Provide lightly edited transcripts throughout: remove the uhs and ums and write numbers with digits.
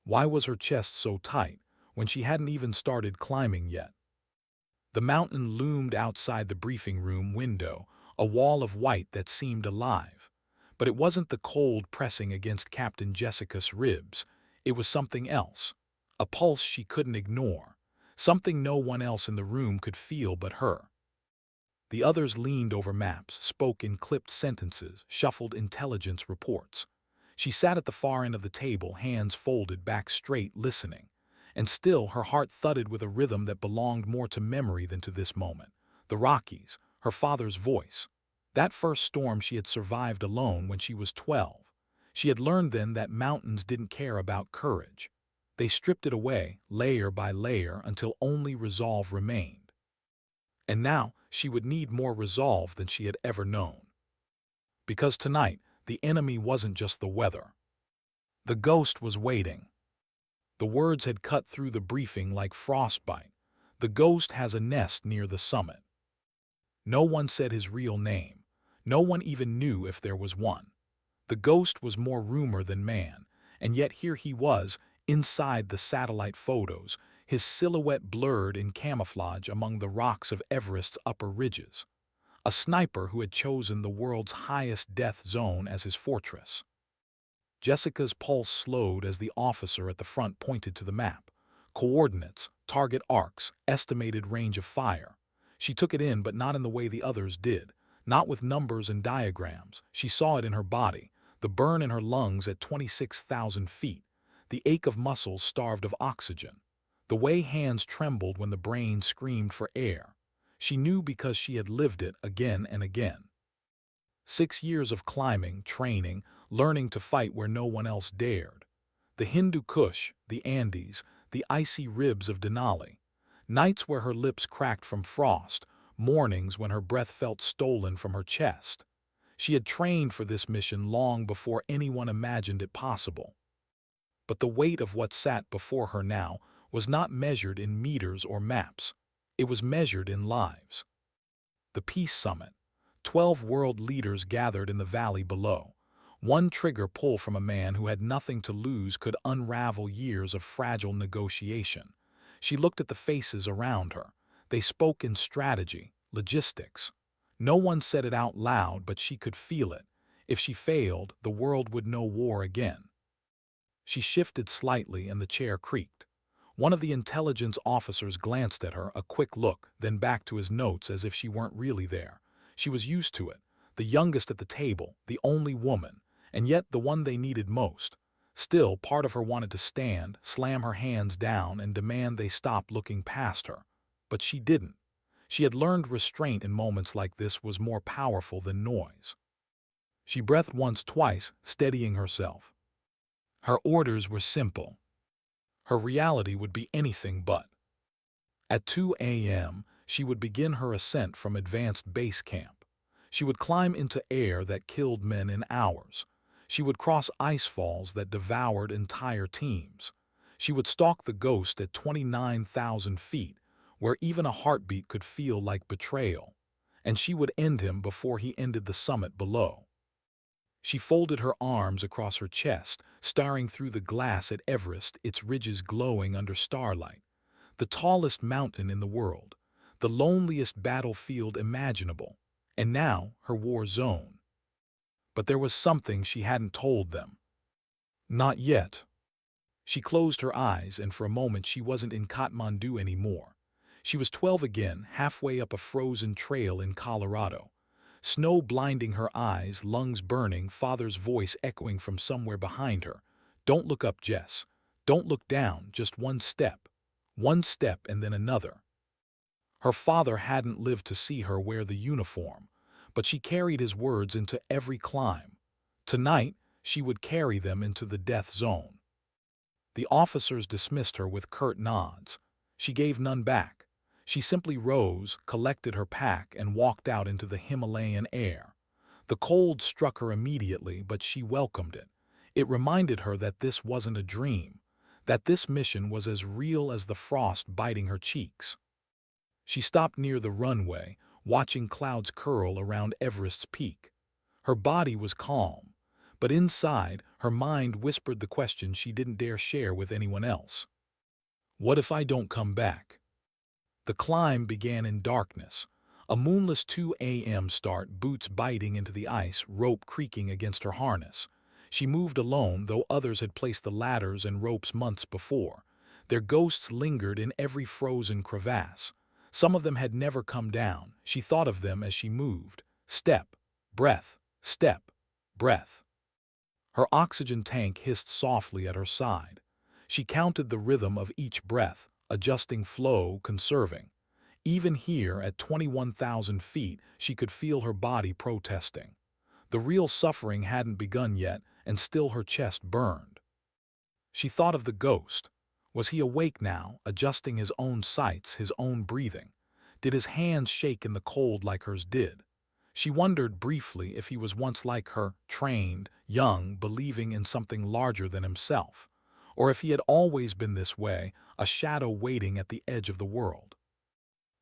Why was her chest so tight when she hadn't even started climbing yet? The mountain loomed outside the briefing room window, a wall of white that seemed alive. But it wasn't the cold pressing against Captain Jessica's ribs. It was something else. A pulse she couldn't ignore. Something no one else in the room could feel but her. The others leaned over maps, spoke in clipped sentences, shuffled intelligence reports. She sat at the far end of the table, hands folded back straight, listening. And still her heart thudded with a rhythm that belonged more to memory than to this moment. The Rockies, her father's voice. That first storm she had survived alone when she was 12. She had learned then that mountains didn't care about courage. They stripped it away, layer by layer, until only resolve remained. And now she would need more resolve than she had ever known. Because tonight, the enemy wasn't just the weather. The ghost was waiting. The words had cut through the briefing like frostbite. The ghost has a nest near the summit. No one said his real name. No one even knew if there was one. The ghost was more rumor than man, and yet here he was, inside the satellite photos, his silhouette blurred in camouflage among the rocks of Everest's upper ridges. A sniper who had chosen the world's highest death zone as his fortress. Jessica's pulse slowed as the officer at the front pointed to the map. Coordinates, target arcs, estimated range of fire. She took it in, but not in the way the others did. Not with numbers and diagrams. She saw it in her body, the burn in her lungs at 26,000 feet, the ache of muscles starved of oxygen, the way hands trembled when the brain screamed for air. She knew because she had lived it again and again. 6 years of climbing, training, learning to fight where no one else dared. The Hindu Kush, the Andes, the icy ribs of Denali. Nights where her lips cracked from frost, mornings when her breath felt stolen from her chest. She had trained for this mission long before anyone imagined it possible. But the weight of what sat before her now was not measured in meters or maps. It was measured in lives. The Peace Summit. 12 world leaders gathered in the valley below. One trigger pull from a man who had nothing to lose could unravel years of fragile negotiation. She looked at the faces around her. They spoke in strategy, logistics. No one said it out loud, but she could feel it. If she failed, the world would know war again. She shifted slightly and the chair creaked. One of the intelligence officers glanced at her, a quick look, then back to his notes as if she weren't really there. She was used to it, the youngest at the table, the only woman, and yet the one they needed most. Still, part of her wanted to stand, slam her hands down, and demand they stop looking past her. But she didn't. She had learned restraint in moments like this was more powerful than noise. She breathed once, twice, steadying herself. Her orders were simple. Her reality would be anything but. At 2 a.m., she would begin her ascent from advanced base camp. She would climb into air that killed men in hours. She would cross ice falls that devoured entire teams. She would stalk the ghost at 29,000 feet, where even a heartbeat could feel like betrayal. And she would end him before he ended the summit below. She folded her arms across her chest, staring through the glass at Everest, its ridges glowing under starlight. The tallest mountain in the world, the loneliest battlefield imaginable, and now her war zone. But there was something she hadn't told them. Not yet. She closed her eyes, and for a moment she wasn't in Kathmandu anymore. She was 12 again, halfway up a frozen trail in Colorado. Snow blinding her eyes, lungs burning, father's voice echoing from somewhere behind her. Don't look up, Jess. Don't look down, just one step. One step and then another. Her father hadn't lived to see her wear the uniform, but she carried his words into every climb. Tonight, she would carry them into the death zone. The officers dismissed her with curt nods. She gave none back. She simply rose, collected her pack, and walked out into the Himalayan air. The cold struck her immediately, but she welcomed it. It reminded her that this wasn't a dream, that this mission was as real as the frost biting her cheeks. She stopped near the runway, watching clouds curl around Everest's peak. Her body was calm, But inside, her mind whispered the question she didn't dare share with anyone else. What if I don't come back? The climb began in darkness. A moonless 2 a.m. start, boots biting into the ice, rope creaking against her harness. She moved alone, though others had placed the ladders and ropes months before. Their ghosts lingered in every frozen crevasse. Some of them had never come down. She thought of them as she moved. Step, breath, step, breath. Her oxygen tank hissed softly at her side. She counted the rhythm of each breath, adjusting flow, conserving. Even here, at 21,000 feet, she could feel her body protesting. The real suffering hadn't begun yet, and still her chest burned. She thought of the ghost. Was he awake now, adjusting his own sights, his own breathing? Did his hands shake in the cold like hers did? She wondered briefly if he was once like her, trained, young, believing in something larger than himself, or if he had always been this way, a shadow waiting at the edge of the world.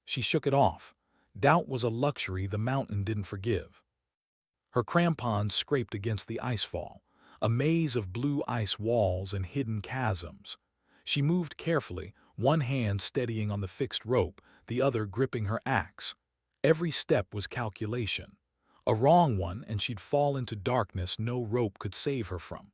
She shook it off. Doubt was a luxury the mountain didn't forgive. Her crampons scraped against the icefall, a maze of blue ice walls and hidden chasms. She moved carefully, one hand steadying on the fixed rope, the other gripping her axe. Every step was calculation. A wrong one, and she'd fall into darkness no rope could save her from.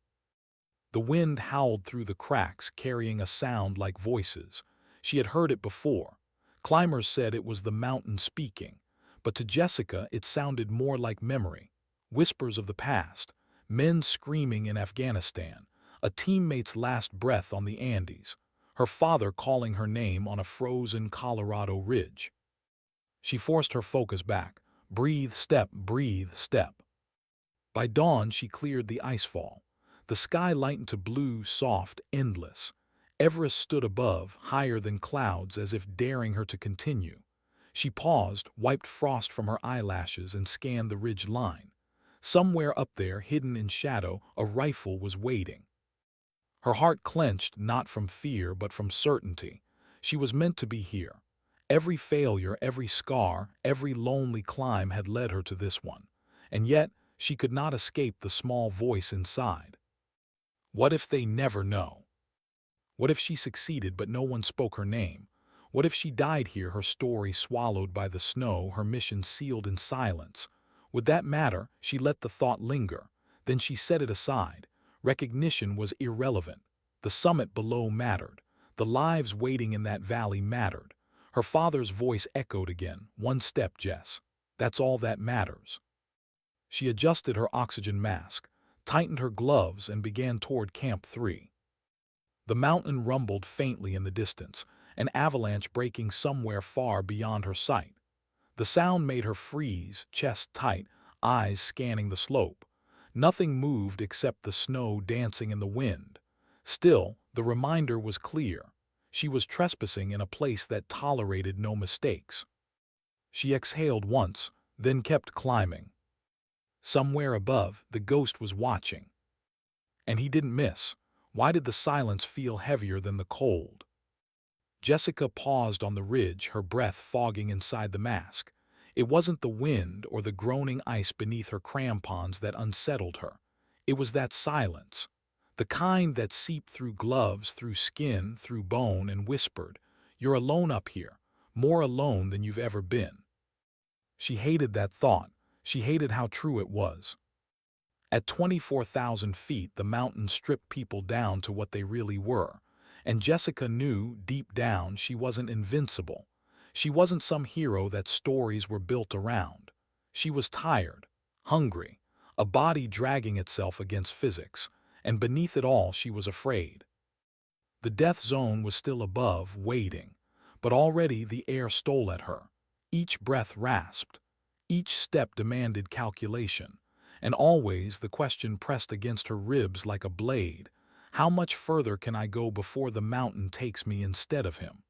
The wind howled through the cracks, carrying a sound like voices. She had heard it before. Climbers said it was the mountain speaking, but to Jessica it sounded more like memory. Whispers of the past, men screaming in Afghanistan, a teammate's last breath on the Andes, her father calling her name on a frozen Colorado ridge. She forced her focus back. Breathe, step, breathe, step. By dawn she cleared the icefall. The sky lightened to blue, soft, endless. Everest stood above, higher than clouds, as if daring her to continue. She paused, wiped frost from her eyelashes, and scanned the ridge line. Somewhere up there, hidden in shadow, a rifle was waiting. Her heart clenched, not from fear, but from certainty. She was meant to be here. Every failure, every scar, every lonely climb had led her to this one. And yet, she could not escape the small voice inside. What if they never know? What if she succeeded but no one spoke her name? What if she died here, her story swallowed by the snow, her mission sealed in silence? Would that matter? She let the thought linger. Then she set it aside. Recognition was irrelevant. The summit below mattered. The lives waiting in that valley mattered. Her father's voice echoed again. One step, Jess. That's all that matters. She adjusted her oxygen mask, tightened her gloves, and began toward Camp 3. The mountain rumbled faintly in the distance, an avalanche breaking somewhere far beyond her sight. The sound made her freeze, chest tight, eyes scanning the slope. Nothing moved except the snow dancing in the wind. Still, the reminder was clear. She was trespassing in a place that tolerated no mistakes. She exhaled once, then kept climbing. Somewhere above, the ghost was watching. And he didn't miss. Why did the silence feel heavier than the cold? Jessica paused on the ridge, her breath fogging inside the mask. It wasn't the wind or the groaning ice beneath her crampons that unsettled her. It was that silence, the kind that seeped through gloves, through skin, through bone, and whispered, "You're alone up here, more alone than you've ever been." She hated that thought. She hated how true it was. At 24,000 feet, the mountain stripped people down to what they really were. And Jessica knew, deep down, she wasn't invincible. She wasn't some hero that stories were built around. She was tired, hungry, a body dragging itself against physics, and beneath it all she was afraid. The death zone was still above, waiting, but already the air stole at her. Each breath rasped. Each step demanded calculation. And always the question pressed against her ribs like a blade. How much further can I go before the mountain takes me instead of him?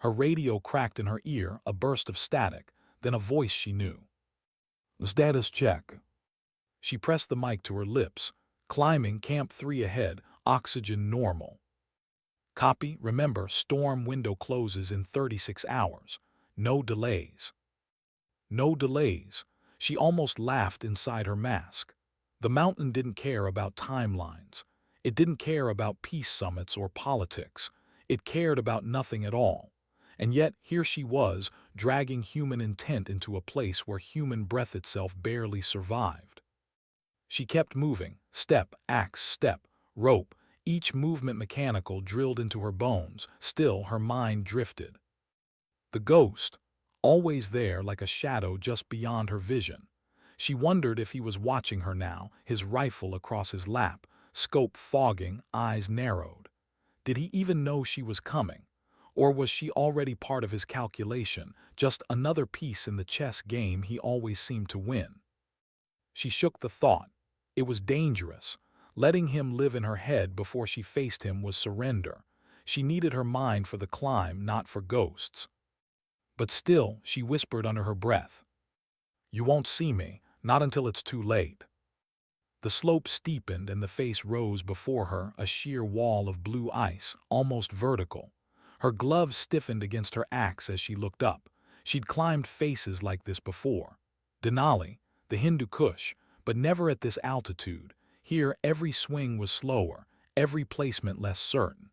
Her radio cracked in her ear, a burst of static, then a voice she knew. "Status check." She pressed the mic to her lips. "Climbing, Camp 3 ahead, oxygen normal." "Copy, remember, storm window closes in 36 hours. No delays." No delays. She almost laughed inside her mask. The mountain didn't care about timelines. It didn't care about peace summits or politics. It cared about nothing at all. And yet, here she was, dragging human intent into a place where human breath itself barely survived. She kept moving, step, axe, step, rope, each movement mechanical drilled into her bones. Still, her mind drifted. The ghost, always there like a shadow just beyond her vision. She wondered if he was watching her now, his rifle across his lap, scope fogging, eyes narrowed. Did he even know she was coming? Or was she already part of his calculation, just another piece in the chess game he always seemed to win? She shook the thought. It was dangerous. Letting him live in her head before she faced him was surrender. She needed her mind for the climb, not for ghosts. But still, she whispered under her breath, "You won't see me, not until it's too late." The slope steepened and the face rose before her, a sheer wall of blue ice, almost vertical. Her gloves stiffened against her axe as she looked up. She'd climbed faces like this before. Denali, the Hindu Kush, but never at this altitude. Here, every swing was slower, every placement less certain.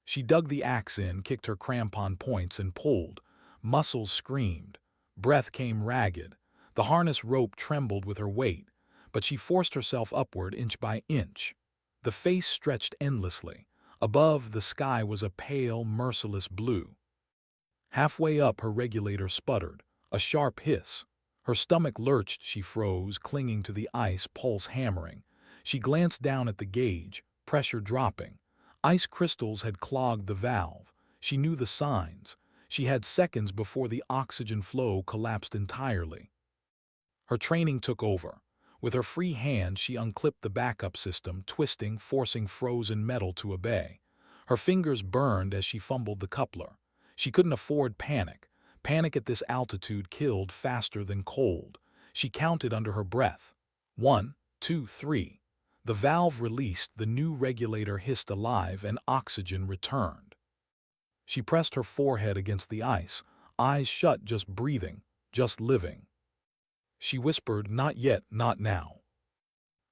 She dug the axe in, kicked her crampon points, and pulled. Muscles screamed. Breath came ragged. The harness rope trembled with her weight, but she forced herself upward inch by inch. The face stretched endlessly. Above, the sky was a pale, merciless blue. Halfway up, her regulator sputtered, a sharp hiss. Her stomach lurched, she froze, clinging to the ice, pulse hammering. She glanced down at the gauge, pressure dropping. Ice crystals had clogged the valve. She knew the signs. She had seconds before the oxygen flow collapsed entirely. Her training took over. With her free hand, she unclipped the backup system, twisting, forcing frozen metal to obey. Her fingers burned as she fumbled the coupler. She couldn't afford panic. Panic at this altitude killed faster than cold. She counted under her breath. 1, 2, 3. The valve released, the new regulator hissed alive, and oxygen returned. She pressed her forehead against the ice, eyes shut, just breathing, just living. She whispered, "Not yet, not now."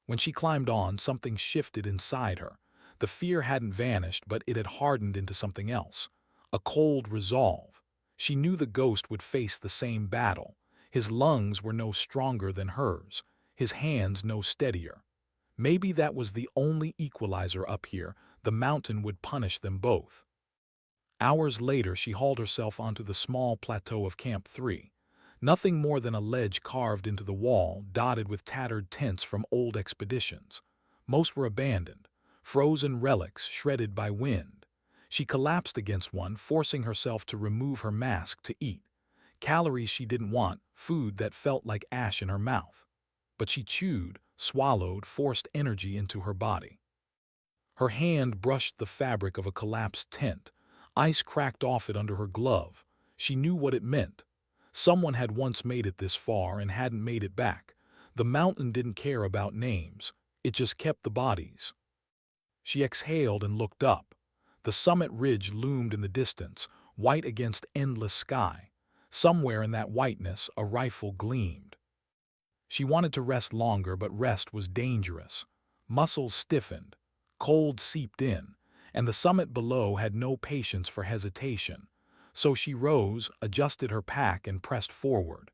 When she climbed on, something shifted inside her. The fear hadn't vanished, but it had hardened into something else. A cold resolve. She knew the ghost would face the same battle. His lungs were no stronger than hers, his hands no steadier. Maybe that was the only equalizer up here. The mountain would punish them both. Hours later, she hauled herself onto the small plateau of Camp 3. Nothing more than a ledge carved into the wall, dotted with tattered tents from old expeditions. Most were abandoned, frozen relics shredded by wind. She collapsed against one, forcing herself to remove her mask to eat. Calories she didn't want, food that felt like ash in her mouth. But she chewed, swallowed, forced energy into her body. Her hand brushed the fabric of a collapsed tent. Ice cracked off it under her glove. She knew what it meant. Someone had once made it this far and hadn't made it back. The mountain didn't care about names. It just kept the bodies. She exhaled and looked up. The summit ridge loomed in the distance, white against endless sky. Somewhere in that whiteness, a rifle gleamed. She wanted to rest longer, but rest was dangerous. Muscles stiffened. Cold seeped in, and the summit below had no patience for hesitation. So she rose, adjusted her pack, and pressed forward.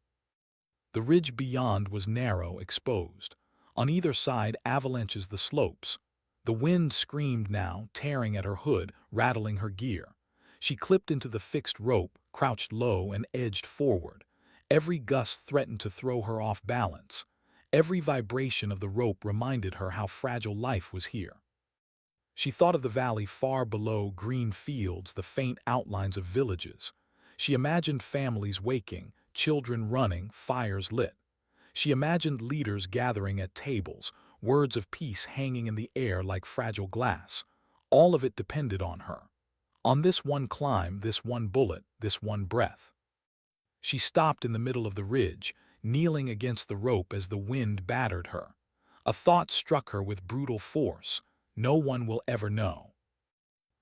The ridge beyond was narrow, exposed. On either side, avalanches the slopes. The wind screamed now, tearing at her hood, rattling her gear. She clipped into the fixed rope, crouched low, and edged forward. Every gust threatened to throw her off balance. Every vibration of the rope reminded her how fragile life was here. She thought of the valley far below, green fields, the faint outlines of villages. She imagined families waking, children running, fires lit. She imagined leaders gathering at tables, words of peace hanging in the air like fragile glass. All of it depended on her. On this one climb, this one bullet, this one breath. She stopped in the middle of the ridge, kneeling against the rope as the wind battered her. A thought struck her with brutal force. No one will ever know.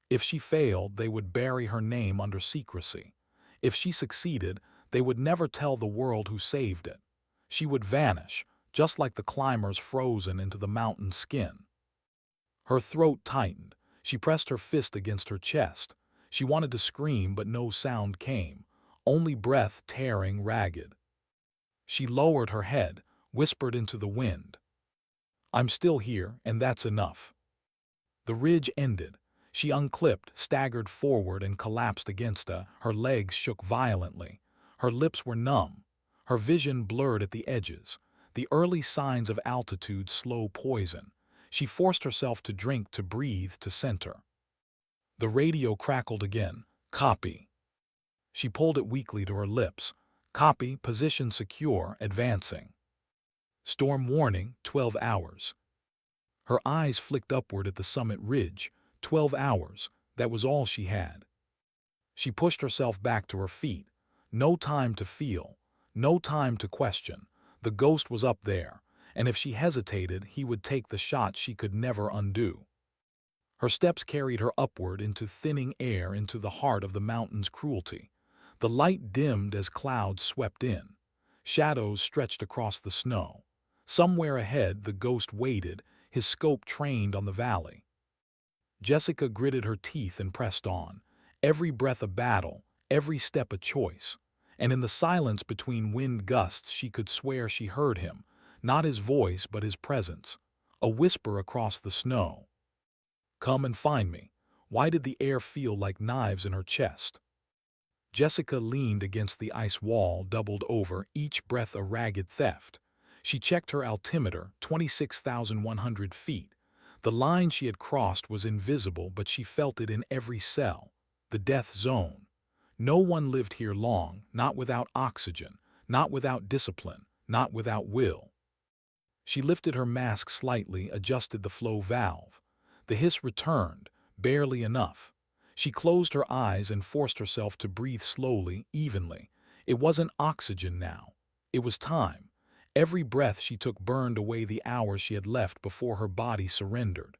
If she failed, they would bury her name under secrecy. If she succeeded, they would never tell the world who saved it. She would vanish, just like the climbers frozen into the mountain skin. Her throat tightened. She pressed her fist against her chest. She wanted to scream, but no sound came, only breath tearing ragged. She lowered her head, whispered into the wind, "I'm still here, and that's enough." The ridge ended. She unclipped, staggered forward, and collapsed against her legs shook violently. Her lips were numb. Her vision blurred at the edges. The early signs of altitude slow poison. She forced herself to drink, to breathe, to center. The radio crackled again. "Copy." She pulled it weakly to her lips. "Copy, position secure, advancing. Storm warning, 12 hours. Her eyes flicked upward at the summit ridge. 12 hours, that was all she had. She pushed herself back to her feet. No time to feel, no time to question. The ghost was up there, and if she hesitated, he would take the shot she could never undo. Her steps carried her upward into thinning air, into the heart of the mountain's cruelty. The light dimmed as clouds swept in. Shadows stretched across the snow. Somewhere ahead, the ghost waited, his scope trained on the valley. Jessica gritted her teeth and pressed on. Every breath a battle, every step a choice. And in the silence between wind gusts, she could swear she heard him, not his voice but his presence. A whisper across the snow. "Come and find me." Why did the air feel like knives in her chest? Jessica leaned against the ice wall, doubled over, each breath a ragged theft. She checked her altimeter, 26,100 feet. The line she had crossed was invisible, but she felt it in every cell. The death zone. No one lived here long, not without oxygen, not without discipline, not without will. She lifted her mask slightly, adjusted the flow valve. The hiss returned, barely enough. She closed her eyes and forced herself to breathe slowly, evenly. It wasn't oxygen now. It was time. Every breath she took burned away the hours she had left before her body surrendered.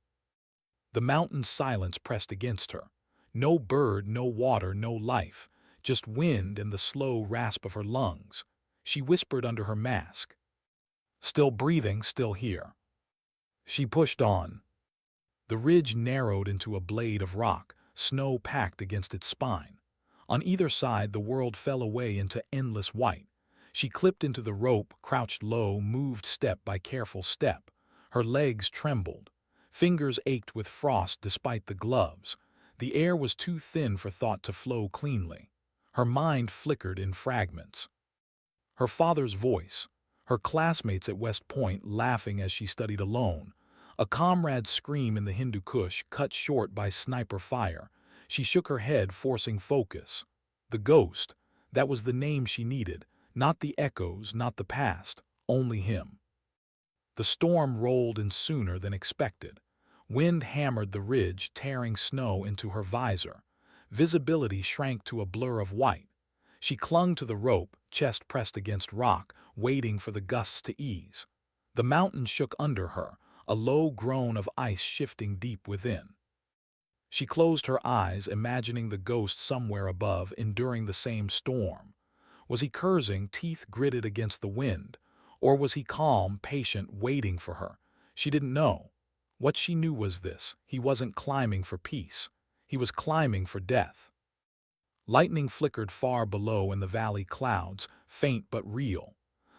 The mountain's silence pressed against her. No bird, no water, no life. Just wind and the slow rasp of her lungs. She whispered under her mask, "Still breathing, still here." She pushed on. The ridge narrowed into a blade of rock, snow packed against its spine. On either side, the world fell away into endless white. She clipped into the rope, crouched low, moved step by careful step. Her legs trembled. Fingers ached with frost despite the gloves. The air was too thin for thought to flow cleanly. Her mind flickered in fragments. Her father's voice. Her classmates at West Point laughing as she studied alone. A comrade's scream in the Hindu Kush, cut short by sniper fire. She shook her head, forcing focus. The ghost. That was the name she needed. Not the echoes, not the past. Only him. The storm rolled in sooner than expected. Wind hammered the ridge, tearing snow into her visor. Visibility shrank to a blur of white. She clung to the rope, chest pressed against rock, waiting for the gusts to ease. The mountain shook under her, a low groan of ice shifting deep within. She closed her eyes, imagining the ghost somewhere above, enduring the same storm. Was he cursing, teeth gritted against the wind? Or was he calm, patient, waiting for her? She didn't know. What she knew was this: he wasn't climbing for peace. He was climbing for death. Lightning flickered far below in the valley clouds, faint but real.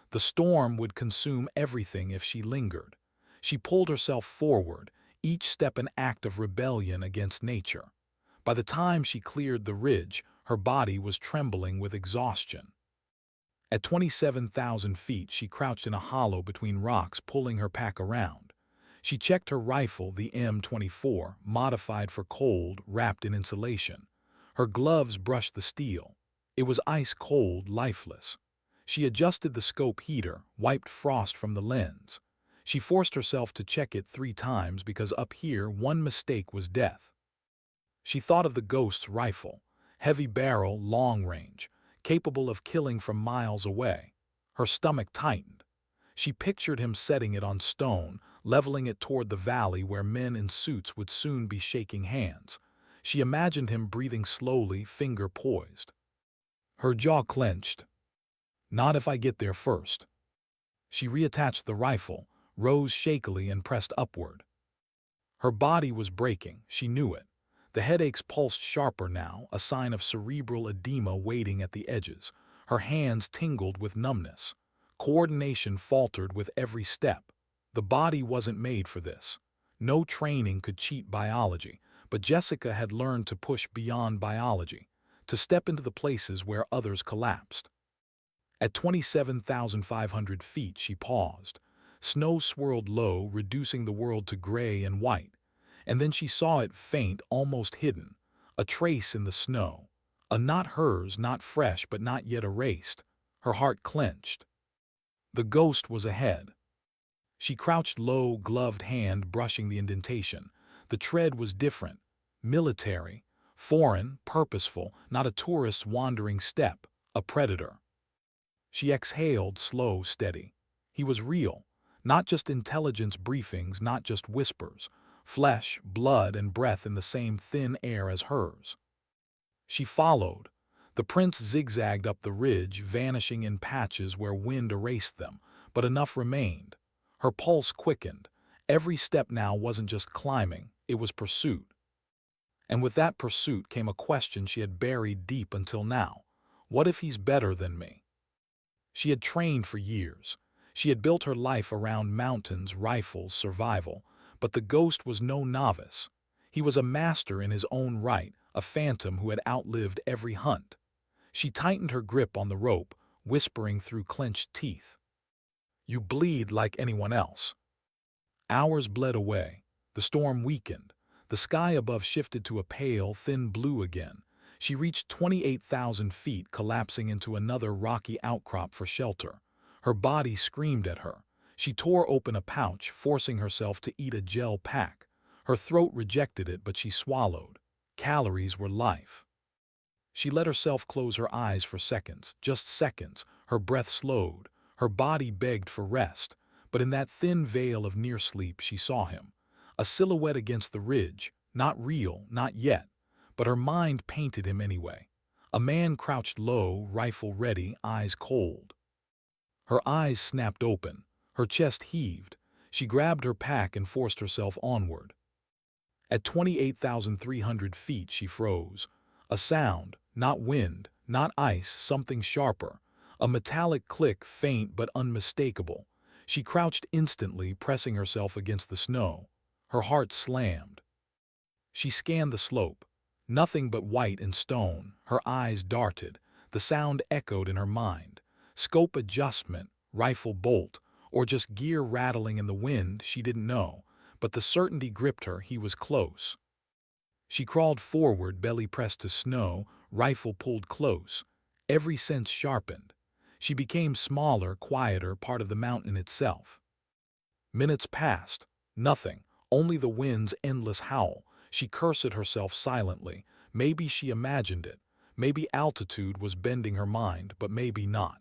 The storm would consume everything if she lingered. She pulled herself forward, each step an act of rebellion against nature. By the time she cleared the ridge, her body was trembling with exhaustion. At 27,000 feet, she crouched in a hollow between rocks, pulling her pack around. She checked her rifle, the M24, modified for cold, wrapped in insulation. Her gloves brushed the steel. It was ice cold, lifeless. She adjusted the scope heater, wiped frost from the lens. She forced herself to check it 3 times because up here one mistake was death. She thought of the ghost's rifle, heavy barrel, long range, capable of killing from miles away. Her stomach tightened. She pictured him setting it on stone, leveling it toward the valley where men in suits would soon be shaking hands. She imagined him breathing slowly, finger poised. Her jaw clenched. "Not if I get there first." She reattached the rifle, rose shakily and pressed upward. Her body was breaking, she knew it. The headaches pulsed sharper now, a sign of cerebral edema waiting at the edges. Her hands tingled with numbness. Coordination faltered with every step. The body wasn't made for this. No training could cheat biology, but Jessica had learned to push beyond biology, to step into the places where others collapsed. At 27,500 feet, she paused. Snow swirled low, reducing the world to gray and white. And then she saw it faint, almost hidden, a trace in the snow. A not hers, not fresh, but not yet erased. Her heart clenched. The ghost was ahead. She crouched low, gloved hand brushing the indentation. The tread was different, military, foreign, purposeful, not a tourist's wandering step, a predator. She exhaled, slow, steady. He was real, not just intelligence briefings, not just whispers. Flesh, blood, and breath in the same thin air as hers. She followed. The prints zigzagged up the ridge, vanishing in patches where wind erased them, but enough remained. Her pulse quickened. Every step now wasn't just climbing, it was pursuit. And with that pursuit came a question she had buried deep until now. What if he's better than me? She had trained for years. She had built her life around mountains, rifles, survival. But the ghost was no novice. He was a master in his own right, a phantom who had outlived every hunt. She tightened her grip on the rope, whispering through clenched teeth. "You bleed like anyone else." Hours bled away. The storm weakened. The sky above shifted to a pale, thin blue again. She reached 28,000 feet, collapsing into another rocky outcrop for shelter. Her body screamed at her. She tore open a pouch, forcing herself to eat a gel pack. Her throat rejected it, but she swallowed. Calories were life. She let herself close her eyes for seconds, just seconds. Her breath slowed. Her body begged for rest. But in that thin veil of near sleep, she saw him. A silhouette against the ridge. Not real, not yet. But her mind painted him anyway. A man crouched low, rifle ready, eyes cold. Her eyes snapped open. Her chest heaved. She grabbed her pack and forced herself onward. At 28,300 feet, she froze. A sound, not wind, not ice, something sharper. A metallic click, faint but unmistakable. She crouched instantly, pressing herself against the snow. Her heart slammed. She scanned the slope. Nothing but white and stone. Her eyes darted. The sound echoed in her mind. Scope adjustment, rifle bolt, or just gear rattling in the wind, she didn't know, but the certainty gripped her. He was close. She crawled forward, belly pressed to snow, rifle pulled close. Every sense sharpened. She became smaller, quieter, part of the mountain itself. Minutes passed. Nothing. Only the wind's endless howl. She cursed at herself silently. Maybe she imagined it. Maybe altitude was bending her mind, but maybe not.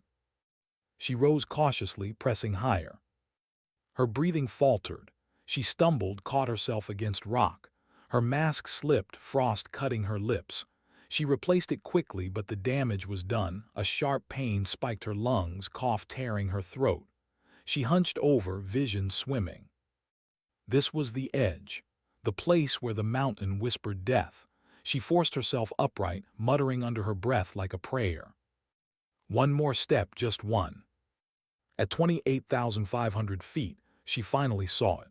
She rose cautiously, pressing higher. Her breathing faltered. She stumbled, caught herself against rock. Her mask slipped, frost cutting her lips. She replaced it quickly, but the damage was done. A sharp pain spiked her lungs, cough tearing her throat. She hunched over, vision swimming. This was the edge, the place where the mountain whispered death. She forced herself upright, muttering under her breath like a prayer. One more step, just one. At 28,500 feet, she finally saw it.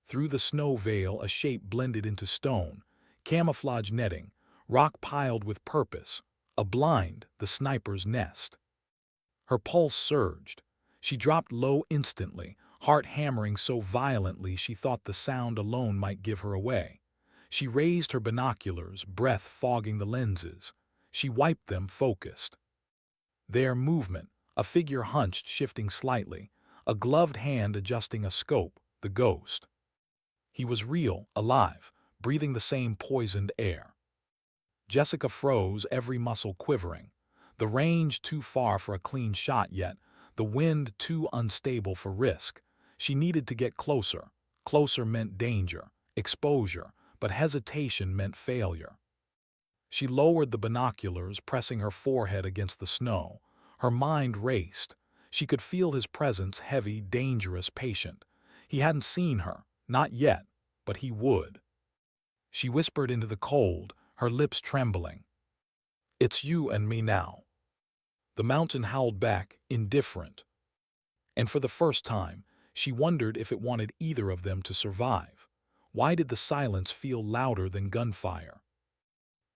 Through the snow veil, a shape blended into stone, camouflage netting, rock piled with purpose, a blind, the sniper's nest. Her pulse surged. She dropped low instantly, heart hammering so violently she thought the sound alone might give her away. She raised her binoculars, breath fogging the lenses. She wiped them, focused. Their movement, a figure hunched, shifting slightly, a gloved hand adjusting a scope, the ghost. He was real, alive, breathing the same poisoned air. Jessica froze, every muscle quivering. The range too far for a clean shot yet, the wind too unstable for risk. She needed to get closer. Closer meant danger, exposure, but hesitation meant failure. She lowered the binoculars, pressing her forehead against the snow. Her mind raced. She could feel his presence, heavy, dangerous, patient. He hadn't seen her, not yet, but he would. She whispered into the cold, her lips trembling. "It's you and me now." The mountain howled back, indifferent. And for the first time, she wondered if it wanted either of them to survive. Why did the silence feel louder than gunfire?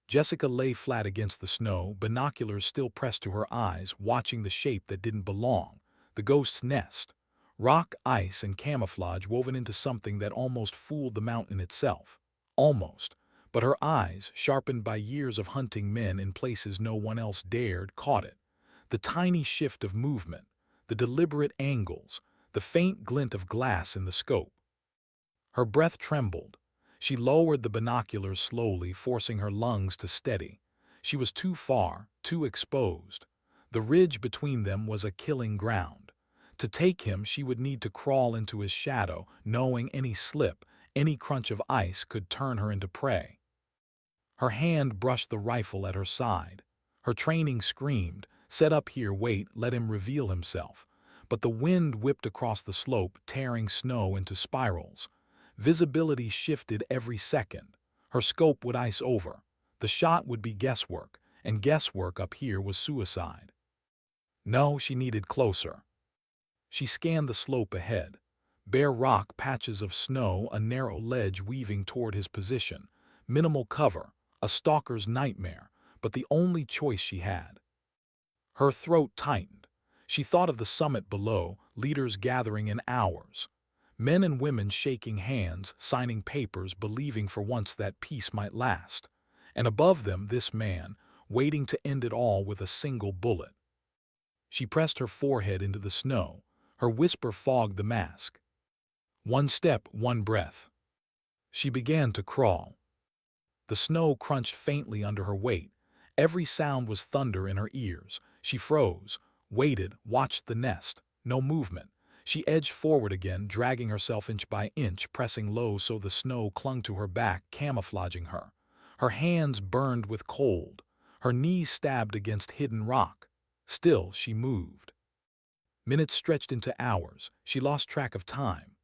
Jessica lay flat against the snow, binoculars still pressed to her eyes, watching the shape that didn't belong, the ghost's nest. Rock, ice, and camouflage woven into something that almost fooled the mountain itself. Almost. But her eyes, sharpened by years of hunting men in places no one else dared, caught it. The tiny shift of movement, the deliberate angles, the faint glint of glass in the scope. Her breath trembled. She lowered the binoculars slowly, forcing her lungs to steady. She was too far, too exposed. The ridge between them was a killing ground. To take him, she would need to crawl into his shadow, knowing any slip, any crunch of ice could turn her into prey. Her hand brushed the rifle at her side. Her training screamed, "Set up here, wait, let him reveal himself." But the wind whipped across the slope, tearing snow into spirals. Visibility shifted every second. Her scope would ice over. The shot would be guesswork, and guesswork up here was suicide. No, she needed closer. She scanned the slope ahead. Bare rock, patches of snow, a narrow ledge weaving toward his position. Minimal cover, a stalker's nightmare, but the only choice she had. Her throat tightened. She thought of the summit below, leaders gathering in hours. Men and women shaking hands, signing papers, believing for once that peace might last. And above them, this man, waiting to end it all with a single bullet. She pressed her forehead into the snow. Her whisper fogged the mask. One step, one breath. She began to crawl. The snow crunched faintly under her weight. Every sound was thunder in her ears. She froze, waited, watched the nest. No movement. She edged forward again, dragging herself inch by inch, pressing low so the snow clung to her back, camouflaging her. Her hands burned with cold. Her knees stabbed against hidden rock. Still, she moved. Minutes stretched into hours. She lost track of time.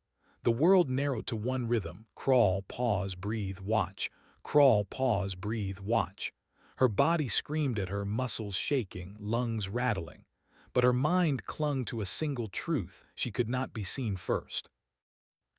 The world narrowed to one rhythm: crawl, pause, breathe, watch. Crawl, pause, breathe, watch. Her body screamed at her, muscles shaking, lungs rattling. But her mind clung to a single truth: she could not be seen first.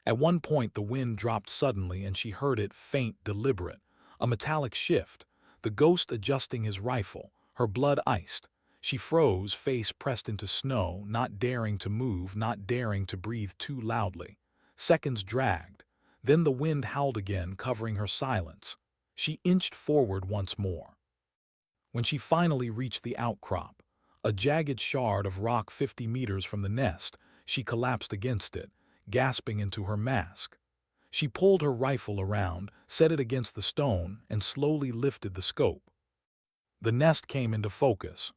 At one point the wind dropped suddenly and she heard it, faint, deliberate. A metallic shift. The ghost adjusting his rifle. Her blood iced. She froze, face pressed into snow, not daring to move, not daring to breathe too loudly. Seconds dragged. Then the wind howled again, covering her silence. She inched forward once more. When she finally reached the outcrop, a jagged shard of rock 50 meters from the nest, she collapsed against it, gasping into her mask. She pulled her rifle around, set it against the stone, and slowly lifted the scope. The nest came into focus.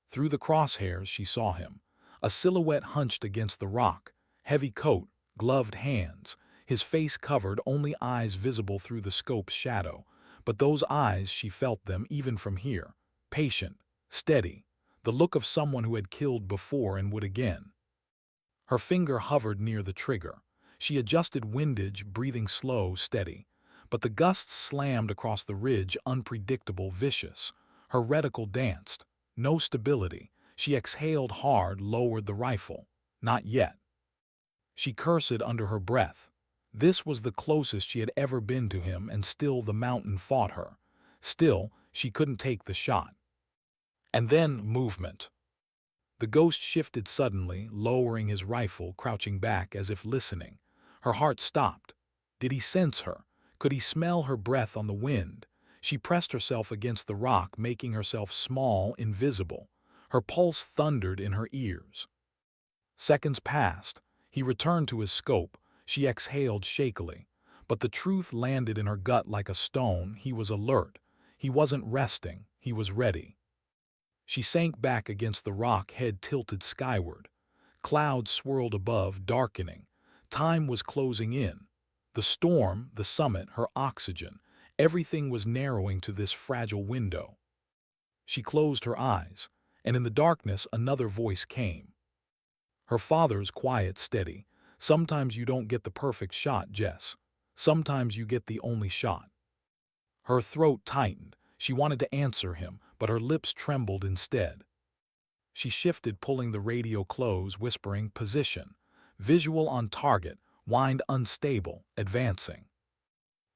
Through the crosshairs she saw him, a silhouette hunched against the rock, heavy coat, gloved hands, his face covered, only eyes visible through the scope's shadow. But those eyes, she felt them even from here, patient, steady, the look of someone who had killed before and would again. Her finger hovered near the trigger. She adjusted windage, breathing slow, steady. But the gusts slammed across the ridge, unpredictable, vicious. Her reticle danced. No stability. She exhaled hard, lowered the rifle. Not yet. She cursed under her breath. This was the closest she had ever been to him, and still the mountain fought her. Still, she couldn't take the shot. And then movement. The ghost shifted suddenly, lowering his rifle, crouching back as if listening. Her heart stopped. Did he sense her? Could he smell her breath on the wind? She pressed herself against the rock, making herself small, invisible. Her pulse thundered in her ears. Seconds passed. He returned to his scope. She exhaled shakily. But the truth landed in her gut like a stone. He was alert. He wasn't resting. He was ready. She sank back against the rock, head tilted skyward. Clouds swirled above, darkening. Time was closing in. The storm, the summit, her oxygen, everything was narrowing to this fragile window. She closed her eyes, and in the darkness another voice came. Her father's quiet, steady. "Sometimes you don't get the perfect shot, Jess. Sometimes you get the only shot." Her throat tightened. She wanted to answer him, but her lips trembled instead. She shifted, pulling the radio close, whispering, "Position. Visual on target. Wind unstable. Advancing."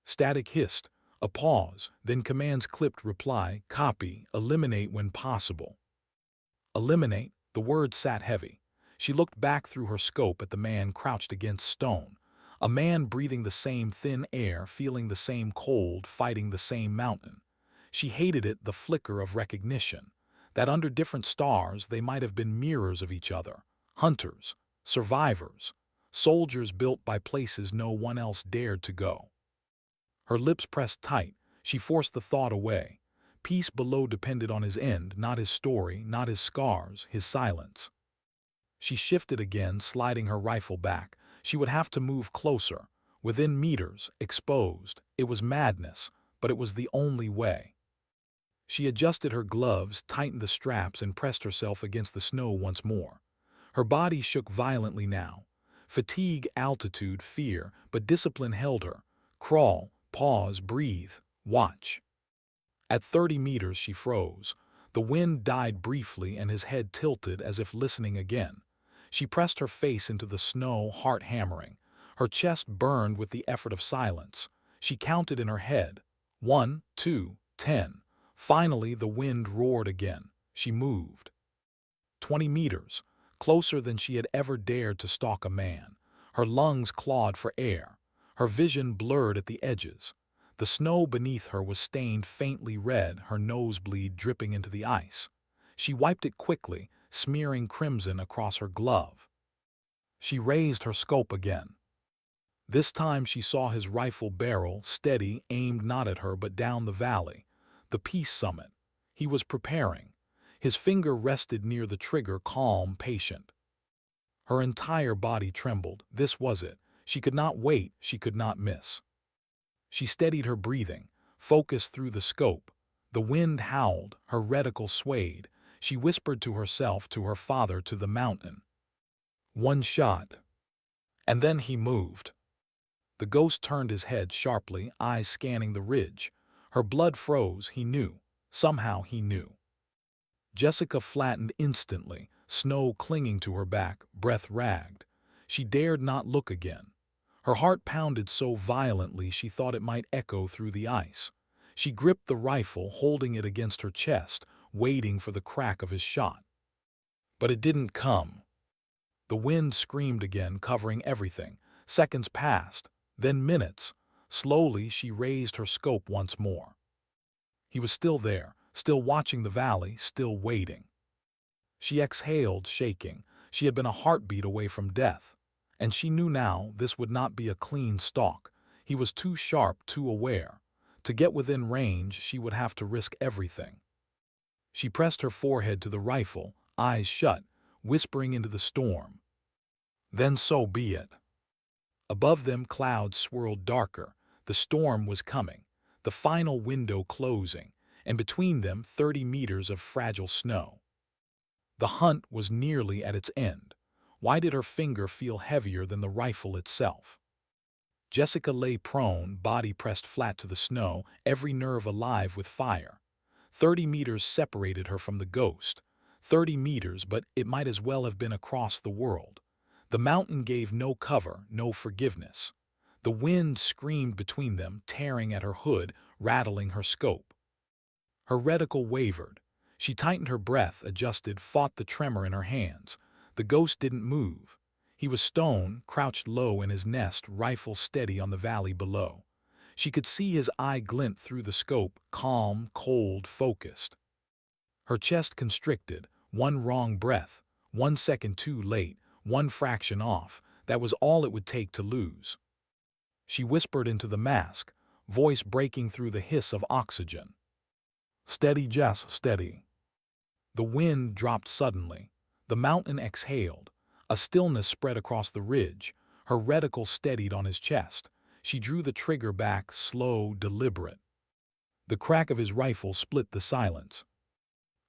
Static hissed. A pause, then commands clipped reply, "Copy. Eliminate when possible." Eliminate. The word sat heavy. She looked back through her scope at the man crouched against stone. A man breathing the same thin air, feeling the same cold, fighting the same mountain. She hated it, the flicker of recognition. That under different stars they might have been mirrors of each other. Hunters, survivors, soldiers built by places no one else dared to go. Her lips pressed tight. She forced the thought away. Peace below depended on his end, not his story, not his scars, his silence. She shifted again, sliding her rifle back. She would have to move closer. Within meters, exposed. It was madness, but it was the only way. She adjusted her gloves, tightened the straps, and pressed herself against the snow once more. Her body shook violently now. Fatigue, altitude, fear, but discipline held her. Crawl, pause, breathe, watch. At 30 meters she froze. The wind died briefly and his head tilted as if listening again. She pressed her face into the snow, heart hammering. Her chest burned with the effort of silence. She counted in her head. 1, 2, 10. Finally the wind roared again. She moved. 20 meters, closer than she had ever dared to stalk a man. Her lungs clawed for air. Her vision blurred at the edges. The snow beneath her was stained faintly red, her nosebleed dripping into the ice. She wiped it quickly, smearing crimson across her glove. She raised her scope again. This time she saw his rifle barrel, steady, aimed not at her but down the valley. The peace summit. He was preparing. His finger rested near the trigger, calm, patient. Her entire body trembled. This was it. She could not wait, she could not miss. She steadied her breathing, focused through the scope. The wind howled, her reticle swayed. She whispered to herself, to her father, to the mountain. One shot. And then he moved. The ghost turned his head sharply, eyes scanning the ridge. Her blood froze, he knew. Somehow he knew. Jessica flattened instantly, snow clinging to her back, breath ragged. She dared not look again. Her heart pounded so violently she thought it might echo through the ice. She gripped the rifle, holding it against her chest, waiting for the crack of his shot. But it didn't come. The wind screamed again, covering everything. Seconds passed, then minutes. Slowly she raised her scope once more. He was still there, still watching the valley, still waiting. She exhaled, shaking. She had been a heartbeat away from death. And she knew now this would not be a clean stalk. He was too sharp, too aware. To get within range, she would have to risk everything. She pressed her forehead to the rifle, eyes shut, whispering into the storm. Then so be it. Above them clouds swirled darker. The storm was coming, the final window closing, and between them 30 meters of fragile snow. The hunt was nearly at its end. Why did her finger feel heavier than the rifle itself? Jessica lay prone, body pressed flat to the snow, every nerve alive with fire. 30 meters separated her from the ghost. 30 meters, but it might as well have been across the world. The mountain gave no cover, no forgiveness. The wind screamed between them, tearing at her hood, rattling her scope. Her reticle wavered. She tightened her breath, adjusted, fought the tremor in her hands. The ghost didn't move. He was stone, crouched low in his nest, rifle steady on the valley below. She could see his eye glint through the scope, calm, cold, focused. Her chest constricted, one wrong breath, 1 second too late, one fraction off, that was all it would take to lose. She whispered into the mask, voice breaking through the hiss of oxygen. "Steady, Jess, steady." The wind dropped suddenly. The mountain exhaled. A stillness spread across the ridge. Her reticle steadied on his chest. She drew the trigger back, slow, deliberate. The crack of his rifle split the silence.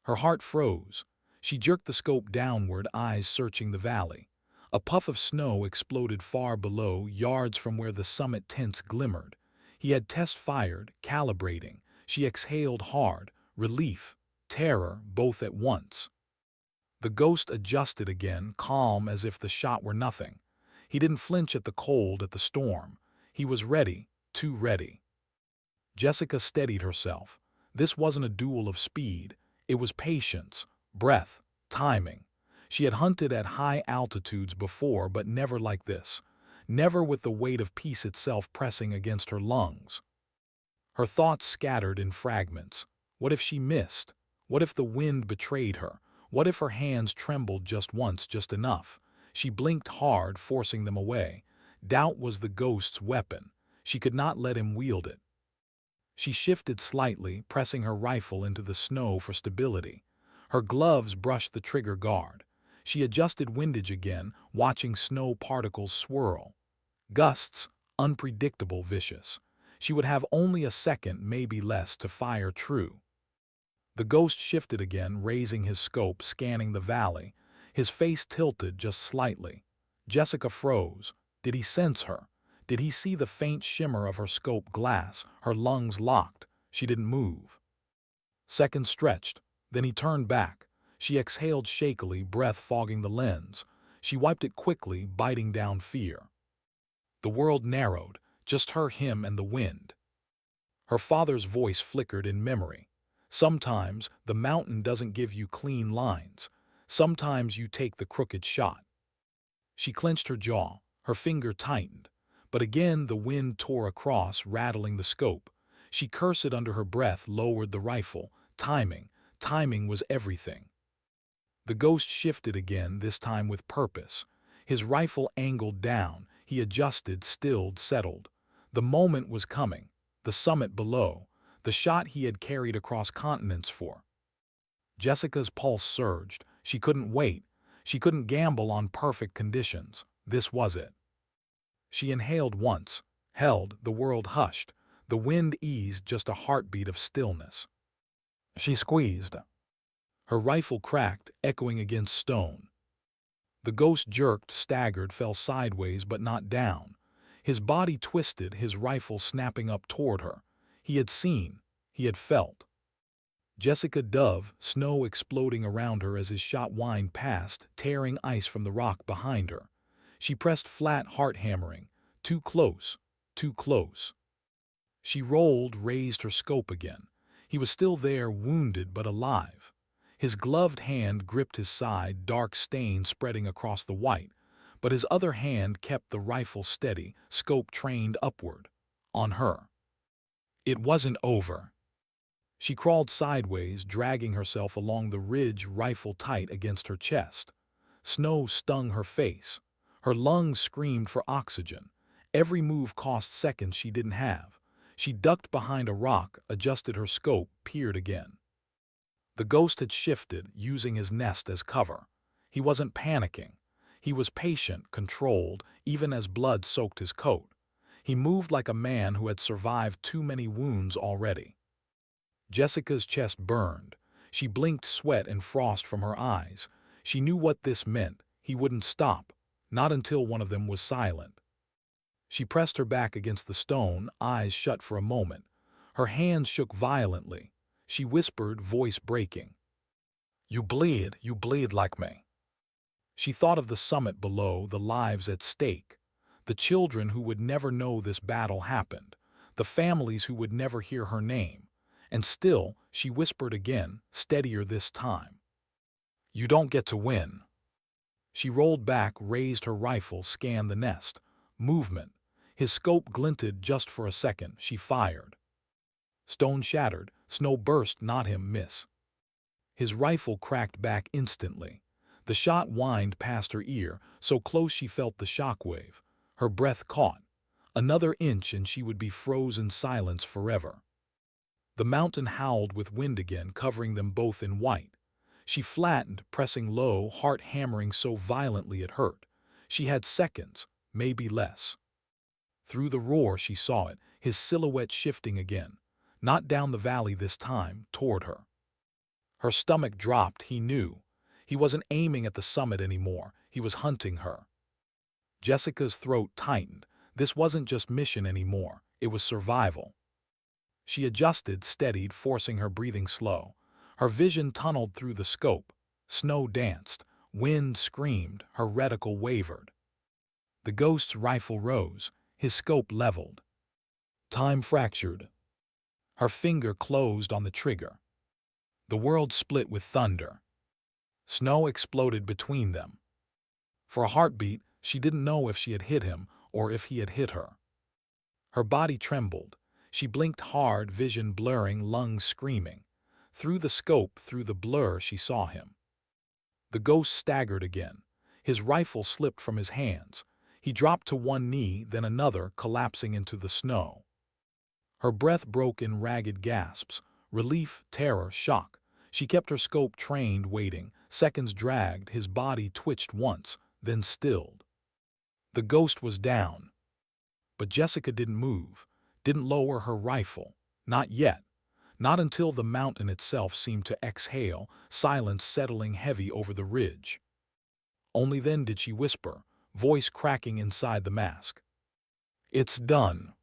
Her heart froze. She jerked the scope downward, eyes searching the valley. A puff of snow exploded far below, yards from where the summit tents glimmered. He had test-fired, calibrating. She exhaled hard, relief, terror, both at once. The ghost adjusted again, calm as if the shot were nothing. He didn't flinch at the cold, at the storm. He was ready, too ready. Jessica steadied herself. This wasn't a duel of speed. It was patience, breath, timing. She had hunted at high altitudes before, but never like this. Never with the weight of peace itself pressing against her lungs. Her thoughts scattered in fragments. What if she missed? What if the wind betrayed her? What if her hands trembled just once, just enough? She blinked hard, forcing them away. Doubt was the ghost's weapon. She could not let him wield it. She shifted slightly, pressing her rifle into the snow for stability. Her gloves brushed the trigger guard. She adjusted windage again, watching snow particles swirl. Gusts, unpredictable, vicious. She would have only a second, maybe less, to fire true. The ghost shifted again, raising his scope, scanning the valley. His face tilted just slightly. Jessica froze. Did he sense her? Did he see the faint shimmer of her scope glass, her lungs locked? She didn't move. Seconds stretched. Then he turned back. She exhaled shakily, breath fogging the lens. She wiped it quickly, biting down fear. The world narrowed, just her, him, and the wind. Her father's voice flickered in memory. Sometimes the mountain doesn't give you clean lines. Sometimes you take the crooked shot. She clenched her jaw. Her finger tightened. But again the wind tore across, rattling the scope. She cursed under her breath, lowered the rifle. Timing. Timing was everything. The ghost shifted again, this time with purpose. His rifle angled down. He adjusted, stilled, settled. The moment was coming. The summit below. The shot he had carried across continents for. Jessica's pulse surged. She couldn't wait. She couldn't gamble on perfect conditions. This was it. She inhaled once, held, the world hushed. The wind eased, just a heartbeat of stillness. She squeezed. Her rifle cracked, echoing against stone. The ghost jerked, staggered, fell sideways but not down. His body twisted, his rifle snapping up toward her. He had seen. He had felt. Jessica dove, snow exploding around her as his shot whined past, tearing ice from the rock behind her. She pressed flat, heart hammering. Too close. Too close. She rolled, raised her scope again. He was still there, wounded but alive. His gloved hand gripped his side, dark stain spreading across the white, but his other hand kept the rifle steady, scope trained upward. On her. It wasn't over. She crawled sideways, dragging herself along the ridge, rifle tight against her chest. Snow stung her face. Her lungs screamed for oxygen. Every move cost seconds she didn't have. She ducked behind a rock, adjusted her scope, peered again. The ghost had shifted, using his nest as cover. He wasn't panicking. He was patient, controlled, even as blood soaked his coat. He moved like a man who had survived too many wounds already. Jessica's chest burned. She blinked, sweat and frost from her eyes. She knew what this meant. He wouldn't stop. Not until one of them was silent. She pressed her back against the stone, eyes shut for a moment. Her hands shook violently. She whispered, voice breaking. You bleed like me." She thought of the summit below, the lives at stake. The children who would never know this battle happened. The families who would never hear her name. And still, she whispered again, steadier this time. "You don't get to win." She rolled back, raised her rifle, scanned the nest. Movement. His scope glinted just for a second. She fired. Stone shattered. Snow burst, not him, miss. His rifle cracked back instantly. The shot whined past her ear, so close she felt the shockwave. Her breath caught. Another inch and she would be frozen silence forever. The mountain howled with wind again, covering them both in white. She flattened, pressing low, heart hammering so violently it hurt. She had seconds, maybe less. Through the roar she saw it, his silhouette shifting again. Not down the valley this time, toward her. Her stomach dropped, he knew. He wasn't aiming at the summit anymore, he was hunting her. Jessica's throat tightened. This wasn't just mission anymore, it was survival. She adjusted, steadied, forcing her breathing slow. Her vision tunneled through the scope. Snow danced, wind screamed, her reticle wavered. The ghost's rifle rose, his scope leveled. Time fractured. Her finger closed on the trigger. The world split with thunder. Snow exploded between them. For a heartbeat, she didn't know if she had hit him or if he had hit her. Her body trembled. She blinked hard, vision blurring, lungs screaming. Through the scope, through the blur, she saw him. The ghost staggered again. His rifle slipped from his hands. He dropped to one knee, then another, collapsing into the snow. Her breath broke in ragged gasps. Relief, terror, shock. She kept her scope trained, waiting. Seconds dragged, his body twitched once, then stilled. The ghost was down. But Jessica didn't move, didn't lower her rifle. Not yet. Not until the mountain itself seemed to exhale, silence settling heavy over the ridge. Only then did she whisper, voice cracking inside the mask. "It's done."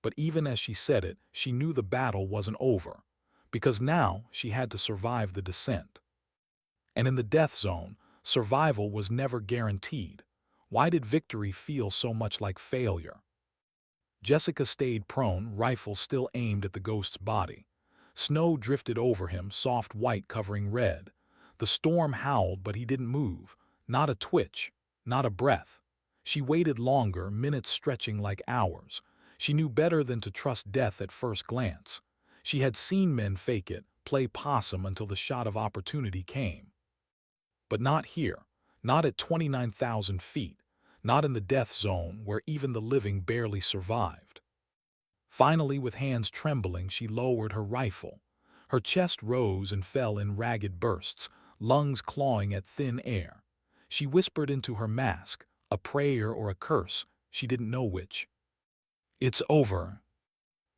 But even as she said it, she knew the battle wasn't over, because now she had to survive the descent. And in the death zone, survival was never guaranteed. Why did victory feel so much like failure? Jessica stayed prone, rifle still aimed at the ghost's body. Snow drifted over him, soft white covering red. The storm howled, but he didn't move. Not a twitch, not a breath. She waited longer, minutes stretching like hours. She knew better than to trust death at first glance. She had seen men fake it, play possum until the shot of opportunity came. But not here, not at 29,000 feet, not in the death zone where even the living barely survived. Finally, with hands trembling, she lowered her rifle. Her chest rose and fell in ragged bursts, lungs clawing at thin air. She whispered into her mask, a prayer or a curse, she didn't know which. "It's over."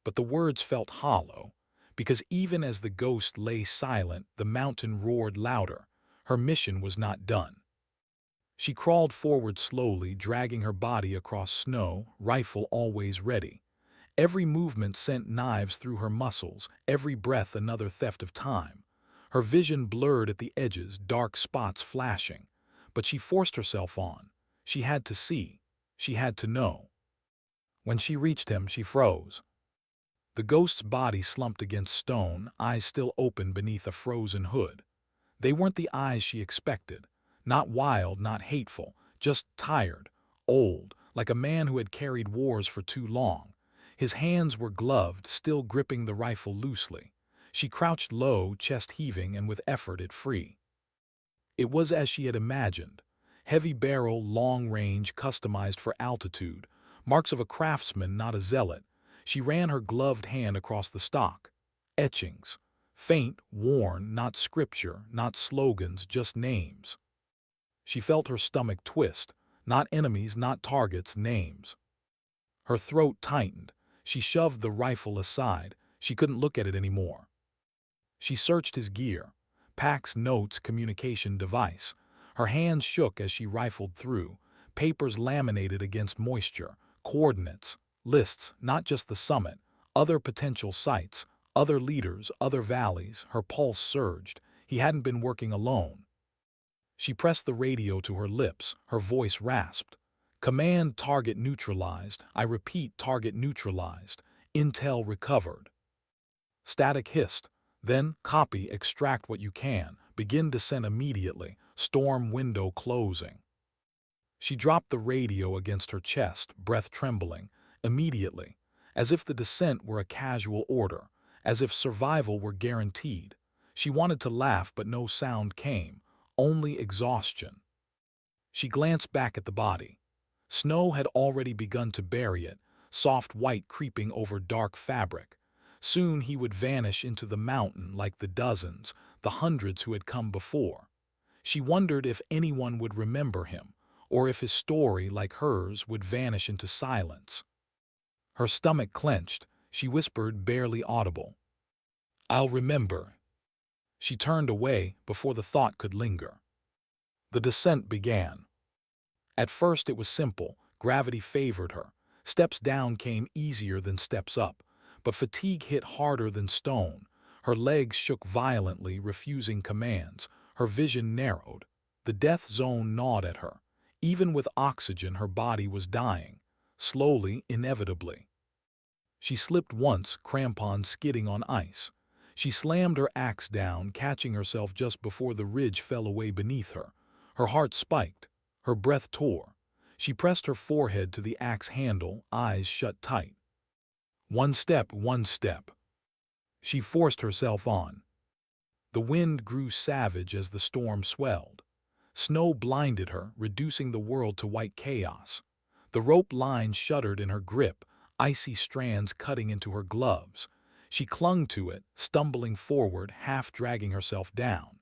But the words felt hollow, because even as the ghost lay silent, the mountain roared louder. Her mission was not done. She crawled forward slowly, dragging her body across snow, rifle always ready. Every movement sent knives through her muscles, every breath another theft of time. Her vision blurred at the edges, dark spots flashing. But she forced herself on. She had to see. She had to know. When she reached him, she froze. The ghost's body slumped against stone, eyes still open beneath a frozen hood. They weren't the eyes she expected. Not wild, not hateful, just tired, old, like a man who had carried wars for too long. His hands were gloved, still gripping the rifle loosely. She crouched low, chest heaving, and with effort it free. It was as she had imagined. Heavy barrel, long range, customized for altitude. Marks of a craftsman, not a zealot. She ran her gloved hand across the stock. Etchings. Faint, worn, not scripture, not slogans, just names. She felt her stomach twist. Not enemies, not targets, names. Her throat tightened. She shoved the rifle aside. She couldn't look at it anymore. She searched his gear. Packs, notes, communication device. Her hands shook as she rifled through. Papers laminated against moisture. Coordinates. Lists, not just the summit. Other potential sites. Other leaders, other valleys. Her pulse surged. He hadn't been working alone. She pressed the radio to her lips. Her voice rasped. "Command, target neutralized. I repeat, target neutralized. Intel recovered." Static hissed. Then, "Copy, extract what you can. Begin descent immediately. Storm window closing." She dropped the radio against her chest, breath trembling. Immediately. As if the descent were a casual order. As if survival were guaranteed. She wanted to laugh, but no sound came. Only exhaustion. She glanced back at the body. Snow had already begun to bury it, soft white creeping over dark fabric. Soon he would vanish into the mountain like the dozens, the hundreds who had come before. She wondered if anyone would remember him, or if his story, like hers, would vanish into silence. Her stomach clenched. She whispered, barely audible, "I'll remember." She turned away before the thought could linger. The descent began. At first it was simple, gravity favored her. Steps down came easier than steps up, but fatigue hit harder than stone. Her legs shook violently, refusing commands. Her vision narrowed. The death zone gnawed at her. Even with oxygen, her body was dying. Slowly, inevitably. She slipped once, crampons skidding on ice. She slammed her axe down, catching herself just before the ridge fell away beneath her. Her heart spiked. Her breath tore. She pressed her forehead to the axe handle, eyes shut tight. One step, one step. She forced herself on. The wind grew savage as the storm swelled. Snow blinded her, reducing the world to white chaos. The rope line shuddered in her grip, icy strands cutting into her gloves. She clung to it, stumbling forward, half dragging herself down.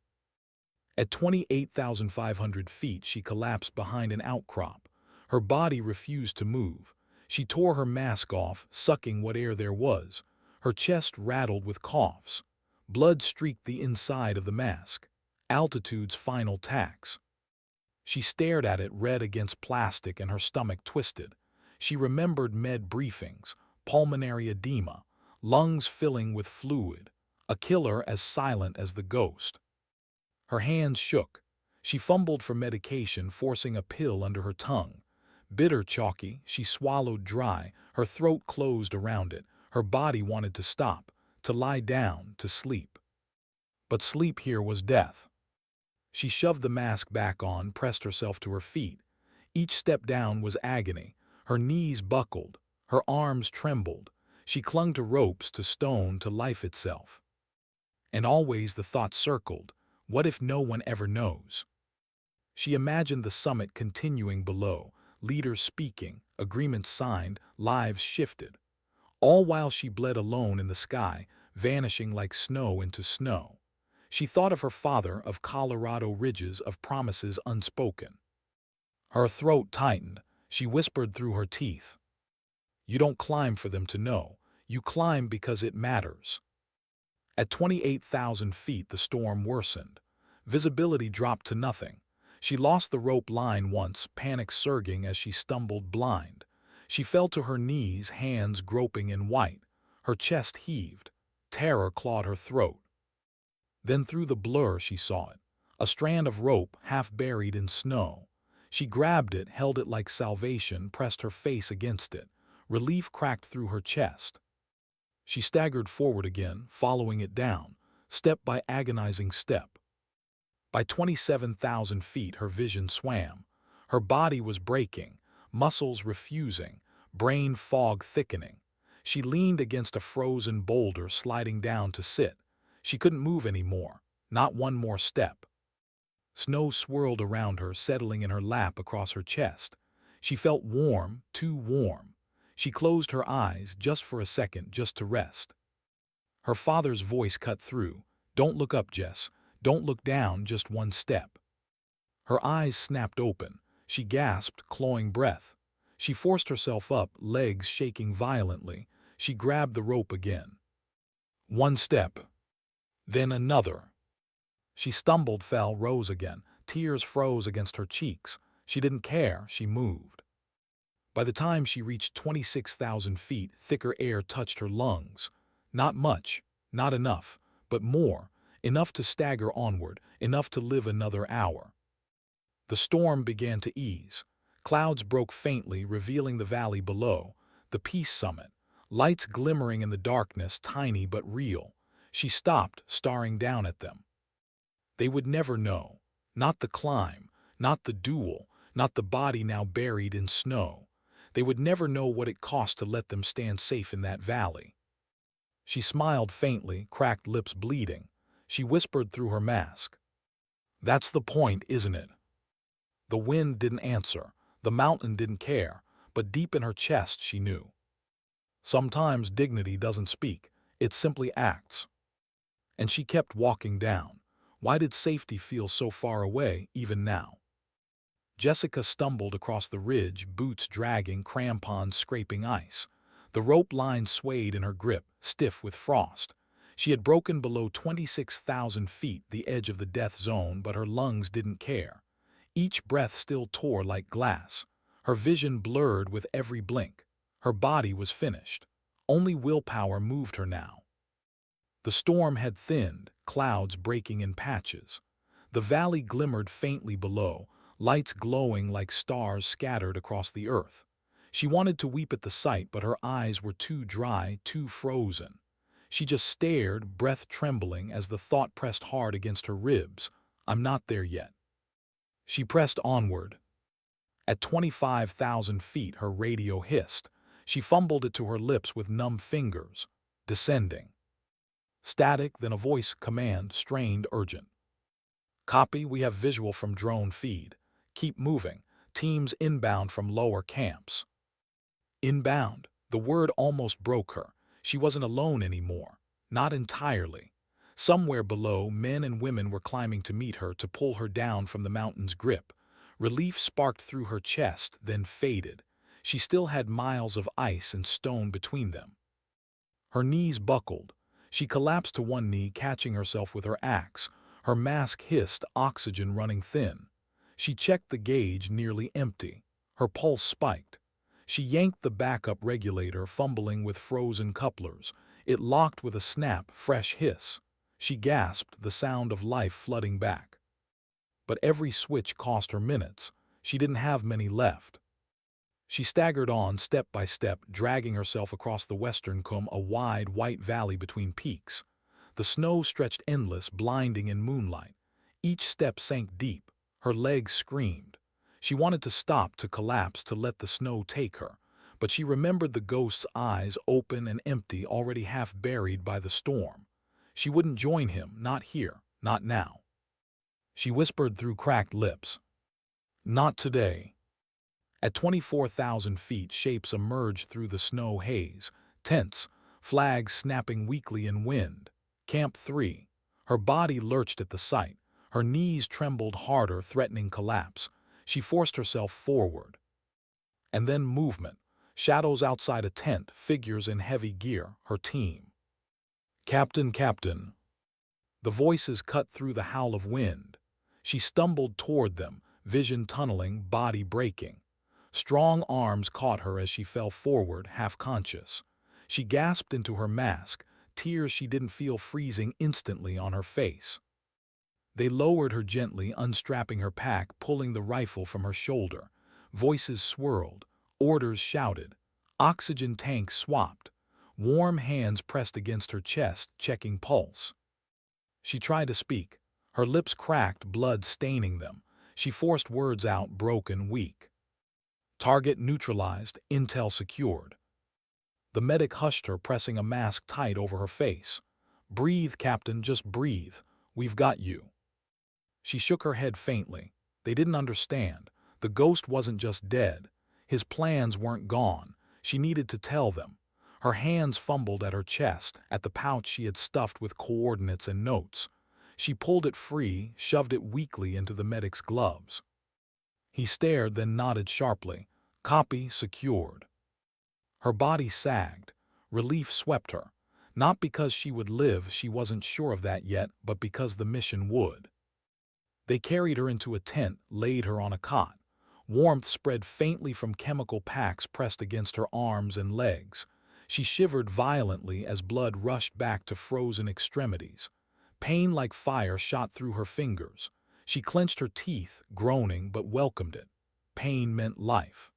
At 28,500 feet, she collapsed behind an outcrop. Her body refused to move. She tore her mask off, sucking what air there was. Her chest rattled with coughs. Blood streaked the inside of the mask. Altitude's final tax. She stared at it, red against plastic, and her stomach twisted. She remembered med briefings, pulmonary edema, lungs filling with fluid, a killer as silent as the ghost. Her hands shook. She fumbled for medication, forcing a pill under her tongue. Bitter, chalky, she swallowed dry, her throat closed around it. Her body wanted to stop, to lie down, to sleep. But sleep here was death. She shoved the mask back on, pressed herself to her feet. Each step down was agony. Her knees buckled. Her arms trembled. She clung to ropes, to stone, to life itself. And always the thought circled, what if no one ever knows? She imagined the summit continuing below, leaders speaking, agreements signed, lives shifted. All while she bled alone in the sky, vanishing like snow into snow. She thought of her father, of Colorado ridges, of promises unspoken. Her throat tightened. She whispered through her teeth. You don't climb for them to know. You climb because it matters. At 28,000 feet, the storm worsened. Visibility dropped to nothing. She lost the rope line once, panic surging as she stumbled blind. She fell to her knees, hands groping in white. Her chest heaved. Terror clawed her throat. Then through the blur she saw it, a strand of rope half buried in snow. She grabbed it, held it like salvation, pressed her face against it. Relief cracked through her chest. She staggered forward again, following it down, step by agonizing step. By 27,000 feet, her vision swam. Her body was breaking, muscles refusing, brain fog thickening. She leaned against a frozen boulder, sliding down to sit. She couldn't move anymore, not one more step. Snow swirled around her, settling in her lap across her chest. She felt warm, too warm. She closed her eyes just for a second, just to rest. Her father's voice cut through. Don't look up, Jess. Don't look down, just one step. Her eyes snapped open. She gasped, clawing breath. She forced herself up, legs shaking violently. She grabbed the rope again. One step. Then another. She stumbled, fell, rose again. Tears froze against her cheeks. She didn't care, she moved. By the time she reached 26,000 feet, thicker air touched her lungs. Not much, not enough, but more, enough to stagger onward, enough to live another hour. The storm began to ease. Clouds broke faintly, revealing the valley below, the Peace Summit, lights glimmering in the darkness, tiny but real. She stopped, staring down at them. They would never know. Not the climb, not the duel, not the body now buried in snow. They would never know what it cost to let them stand safe in that valley. She smiled faintly, cracked lips bleeding. She whispered through her mask. That's the point, isn't it? The wind didn't answer. The mountain didn't care. But deep in her chest she knew. Sometimes dignity doesn't speak. It simply acts. And she kept walking down. Why did safety feel so far away, even now? Jessica stumbled across the ridge, boots dragging, crampons scraping ice. The rope line swayed in her grip, stiff with frost. She had broken below 26,000 feet, the edge of the death zone, but her lungs didn't care. Each breath still tore like glass. Her vision blurred with every blink. Her body was finished. Only willpower moved her now. The storm had thinned, clouds breaking in patches. The valley glimmered faintly below, lights glowing like stars scattered across the earth. She wanted to weep at the sight, but her eyes were too dry, too frozen. She just stared, breath trembling as the thought pressed hard against her ribs. I'm not there yet. She pressed onward. At 25,000 feet, her radio hissed. She fumbled it to her lips with numb fingers. Descending. Static, then a voice command, strained, urgent. Copy, we have visual from drone feed. Keep moving. Teams inbound from lower camps. Inbound. The word almost broke her. She wasn't alone anymore. Not entirely. Somewhere below, men and women were climbing to meet her, to pull her down from the mountain's grip. Relief sparked through her chest, then faded. She still had miles of ice and stone between them. Her knees buckled. She collapsed to one knee, catching herself with her axe. Her mask hissed, oxygen running thin. She checked the gauge, nearly empty. Her pulse spiked. She yanked the backup regulator, fumbling with frozen couplers. It locked with a snap, fresh hiss. She gasped, the sound of life flooding back. But every switch cost her minutes. She didn't have many left. She staggered on, step by step, dragging herself across the western comb, a wide, white valley between peaks. The snow stretched endless, blinding in moonlight. Each step sank deep. Her legs screamed. She wanted to stop, to collapse, to let the snow take her. But she remembered the ghost's eyes, open and empty, already half buried by the storm. She wouldn't join him, not here, not now. She whispered through cracked lips. Not today. At 24,000 feet, shapes emerged through the snow haze. Tents, flags snapping weakly in wind. Camp 3. Her body lurched at the sight. Her knees trembled harder, threatening collapse. She forced herself forward. And then movement. Shadows outside a tent, figures in heavy gear, her team. Captain, Captain. The voices cut through the howl of wind. She stumbled toward them, vision tunneling, body breaking. Strong arms caught her as she fell forward, half-conscious. She gasped into her mask, tears she didn't feel freezing instantly on her face. They lowered her gently, unstrapping her pack, pulling the rifle from her shoulder. Voices swirled, orders shouted, oxygen tanks swapped. Warm hands pressed against her chest, checking pulse. She tried to speak. Her lips cracked, blood staining them. She forced words out, broken, weak. Target neutralized, intel secured. The medic hushed her, pressing a mask tight over her face. Breathe, Captain, just breathe. We've got you. She shook her head faintly. They didn't understand. The ghost wasn't just dead. His plans weren't gone. She needed to tell them. Her hands fumbled at her chest, at the pouch she had stuffed with coordinates and notes. She pulled it free, shoved it weakly into the medic's gloves. He stared, then nodded sharply. Copy, secured. Her body sagged. Relief swept her. Not because she would live, she wasn't sure of that yet, but because the mission would. They carried her into a tent, laid her on a cot. Warmth spread faintly from chemical packs pressed against her arms and legs. She shivered violently as blood rushed back to frozen extremities. Pain like fire shot through her fingers. She clenched her teeth, groaning, but welcomed it. Pain meant life.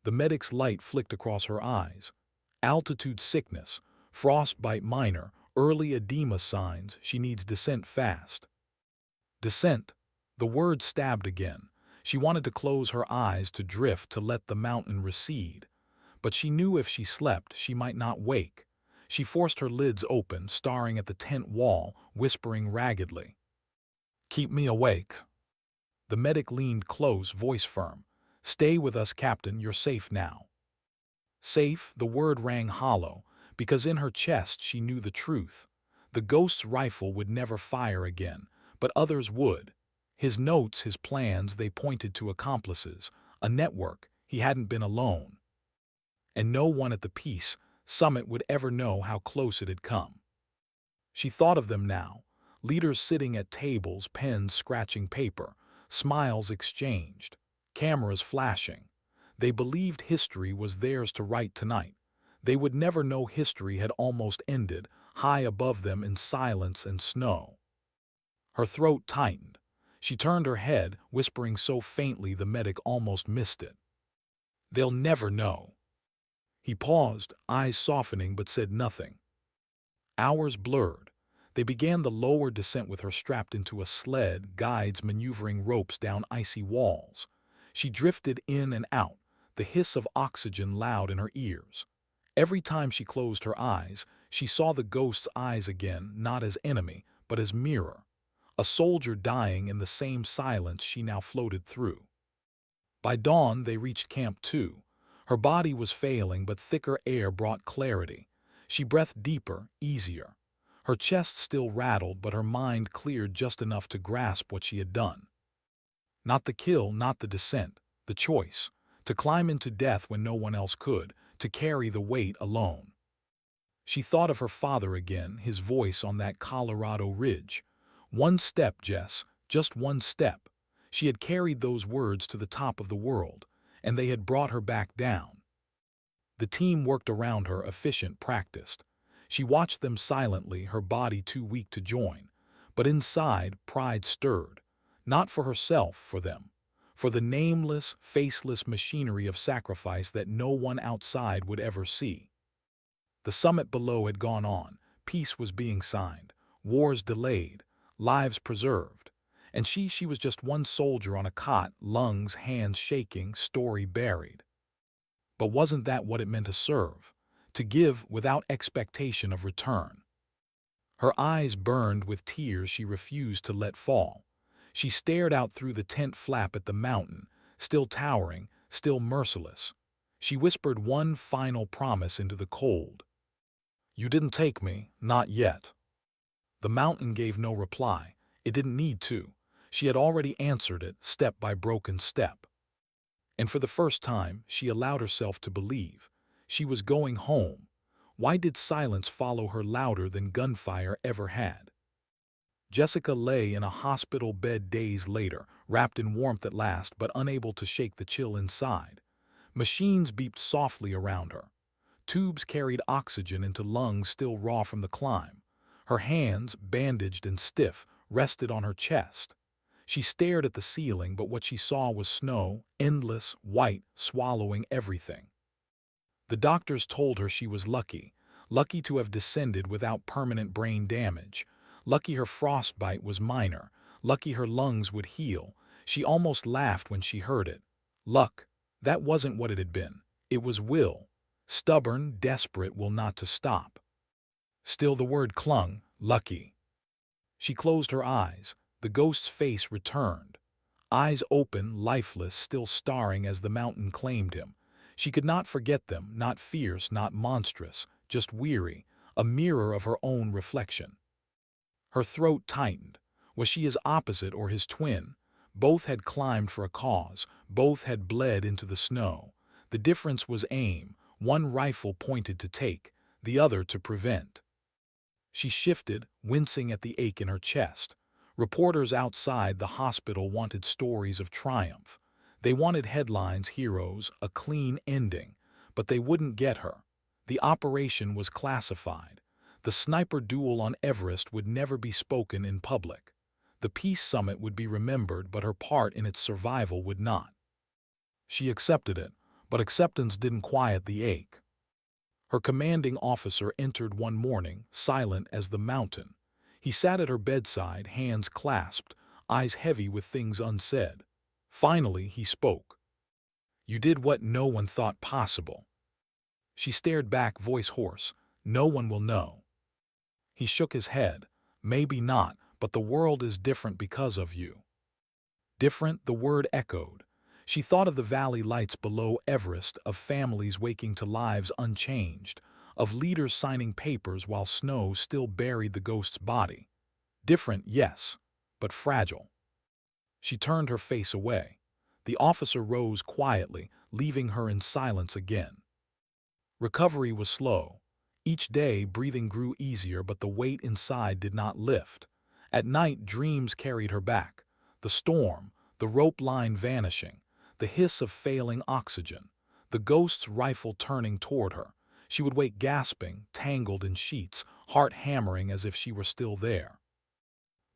The medic's light flicked across her eyes. Altitude sickness, frostbite minor, early edema signs. She needs descent fast. Descent. The word stabbed again. She wanted to close her eyes, to drift, to let the mountain recede. But she knew if she slept, she might not wake. She forced her lids open, staring at the tent wall, whispering raggedly. Keep me awake. The medic leaned close, voice firm. Stay with us, Captain, you're safe now. Safe, the word rang hollow, because in her chest she knew the truth. The ghost's rifle would never fire again, but others would. His notes, his plans, they pointed to accomplices, a network. He hadn't been alone. And no one at the peace summit would ever know how close it had come. She thought of them now, leaders sitting at tables, pens scratching paper, smiles exchanged, cameras flashing. They believed history was theirs to write tonight. They would never know history had almost ended, high above them in silence and snow. Her throat tightened. She turned her head, whispering so faintly the medic almost missed it. "They'll never know." He paused, eyes softening, but said nothing. Hours blurred. They began the lower descent with her strapped into a sled, guides maneuvering ropes down icy walls. She drifted in and out, the hiss of oxygen loud in her ears. Every time she closed her eyes, she saw the ghost's eyes again, not as enemy, but as mirror. A soldier dying in the same silence she now floated through. By dawn, they reached Camp 2. Her body was failing, but thicker air brought clarity. She breathed deeper, easier. Her chest still rattled, but her mind cleared just enough to grasp what she had done. Not the kill, not the descent, the choice. To climb into death when no one else could, to carry the weight alone. She thought of her father again, his voice on that Colorado ridge. "One step, Jess, just one step." She had carried those words to the top of the world, and they had brought her back down. The team worked around her, efficient, practiced. She watched them silently, her body too weak to join. But inside, pride stirred. Not for herself, for them. For the nameless, faceless machinery of sacrifice that no one outside would ever see. The summit below had gone on. Peace was being signed. Wars delayed. Lives preserved. And she was just one soldier on a cot, lungs, hands shaking, story buried. But wasn't that what it meant to serve? To give without expectation of return. Her eyes burned with tears she refused to let fall. She stared out through the tent flap at the mountain, still towering, still merciless. She whispered one final promise into the cold. "You didn't take me, not yet." The mountain gave no reply. It didn't need to. She had already answered it, step by broken step. And for the first time, she allowed herself to believe. She was going home. Why did silence follow her louder than gunfire ever had? Jessica lay in a hospital bed days later, wrapped in warmth at last, but unable to shake the chill inside. Machines beeped softly around her. Tubes carried oxygen into lungs still raw from the climb. Her hands, bandaged and stiff, rested on her chest. She stared at the ceiling, but what she saw was snow, endless, white, swallowing everything. The doctors told her she was lucky. Lucky to have descended without permanent brain damage. Lucky her frostbite was minor. Lucky her lungs would heal. She almost laughed when she heard it. Luck. That wasn't what it had been. It was will. Stubborn, desperate will not to stop. Still the word clung, lucky. She closed her eyes. The ghost's face returned. Eyes open, lifeless, still staring as the mountain claimed him. She could not forget them, not fierce, not monstrous, just weary, a mirror of her own reflection. Her throat tightened. Was she his opposite or his twin? Both had climbed for a cause. Both had bled into the snow. The difference was aim. One rifle pointed to take, the other to prevent. She shifted, wincing at the ache in her chest. Reporters outside the hospital wanted stories of triumph. They wanted headlines, heroes, a clean ending. But they wouldn't get her. The operation was classified. The sniper duel on Everest would never be spoken in public. The peace summit would be remembered, but her part in its survival would not. She accepted it, but acceptance didn't quiet the ache. Her commanding officer entered one morning, silent as the mountain. He sat at her bedside, hands clasped, eyes heavy with things unsaid. Finally, he spoke. "You did what no one thought possible." She stared back, voice hoarse. "No one will know." He shook his head. "Maybe not, but the world is different because of you." Different, the word echoed. She thought of the valley lights below Everest, of families waking to lives unchanged, of leaders signing papers while snow still buried the ghost's body. Different, yes, but fragile. She turned her face away. The officer rose quietly, leaving her in silence again. Recovery was slow. Each day, breathing grew easier, but the weight inside did not lift. At night, dreams carried her back. The storm, the rope line vanishing, the hiss of failing oxygen, the ghost's rifle turning toward her. She would wake gasping, tangled in sheets, heart hammering as if she were still there.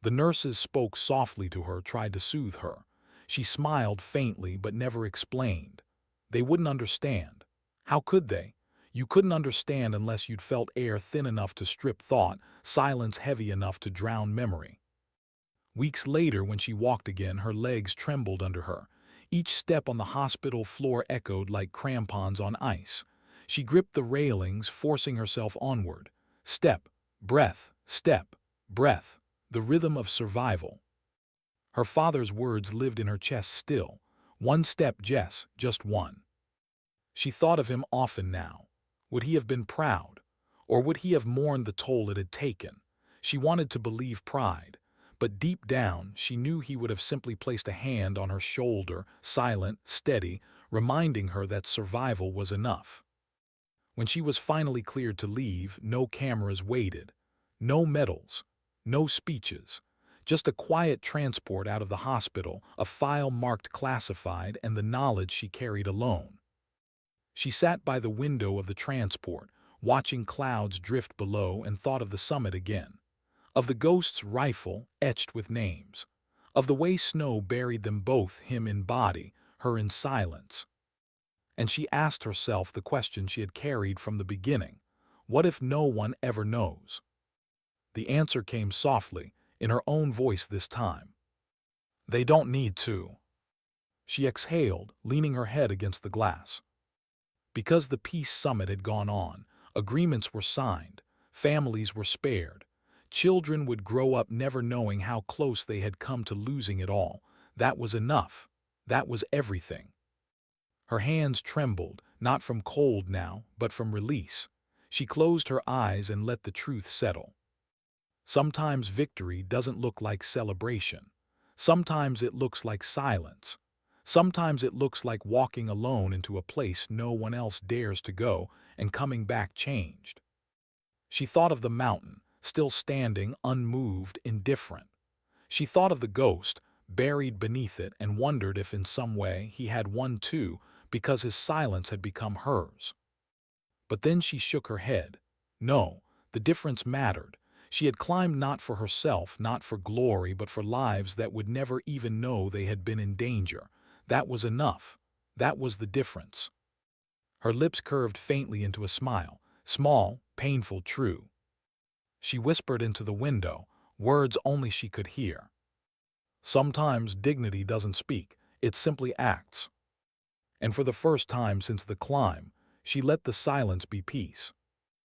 The nurses spoke softly to her, tried to soothe her. She smiled faintly but never explained. They wouldn't understand. How could they? You couldn't understand unless you'd felt air thin enough to strip thought, silence heavy enough to drown memory. Weeks later, when she walked again, her legs trembled under her. Each step on the hospital floor echoed like crampons on ice. She gripped the railings, forcing herself onward. Step, breath, step, breath, the rhythm of survival. Her father's words lived in her chest still. One step, Jess, just one. She thought of him often now. Would he have been proud? Or would he have mourned the toll it had taken? She wanted to believe pride, but deep down she knew he would have simply placed a hand on her shoulder, silent, steady, reminding her that survival was enough. When she was finally cleared to leave, no cameras waited, no medals, no speeches, just a quiet transport out of the hospital, a file marked classified, and the knowledge she carried alone. She sat by the window of the transport, watching clouds drift below, and thought of the summit again, of the ghost's rifle etched with names, of the way snow buried them both, him in body, her in silence. And she asked herself the question she had carried from the beginning: what if no one ever knows? The answer came softly, in her own voice this time. They don't need to. She exhaled, leaning her head against the glass. Because the peace summit had gone on, agreements were signed, families were spared, children would grow up never knowing how close they had come to losing it all. That was enough. That was everything. Her hands trembled, not from cold now, but from release. She closed her eyes and let the truth settle. Sometimes victory doesn't look like celebration. Sometimes it looks like silence. Sometimes it looks like walking alone into a place no one else dares to go and coming back changed. She thought of the mountain, still standing, unmoved, indifferent. She thought of the ghost, buried beneath it, and wondered if in some way he had won too, because his silence had become hers. But then she shook her head. No, the difference mattered. She had climbed not for herself, not for glory, but for lives that would never even know they had been in danger. That was enough. That was the difference. Her lips curved faintly into a smile, small, painful, true. She whispered into the window, words only she could hear. Sometimes dignity doesn't speak, it simply acts. And for the first time since the climb, she let the silence be peace.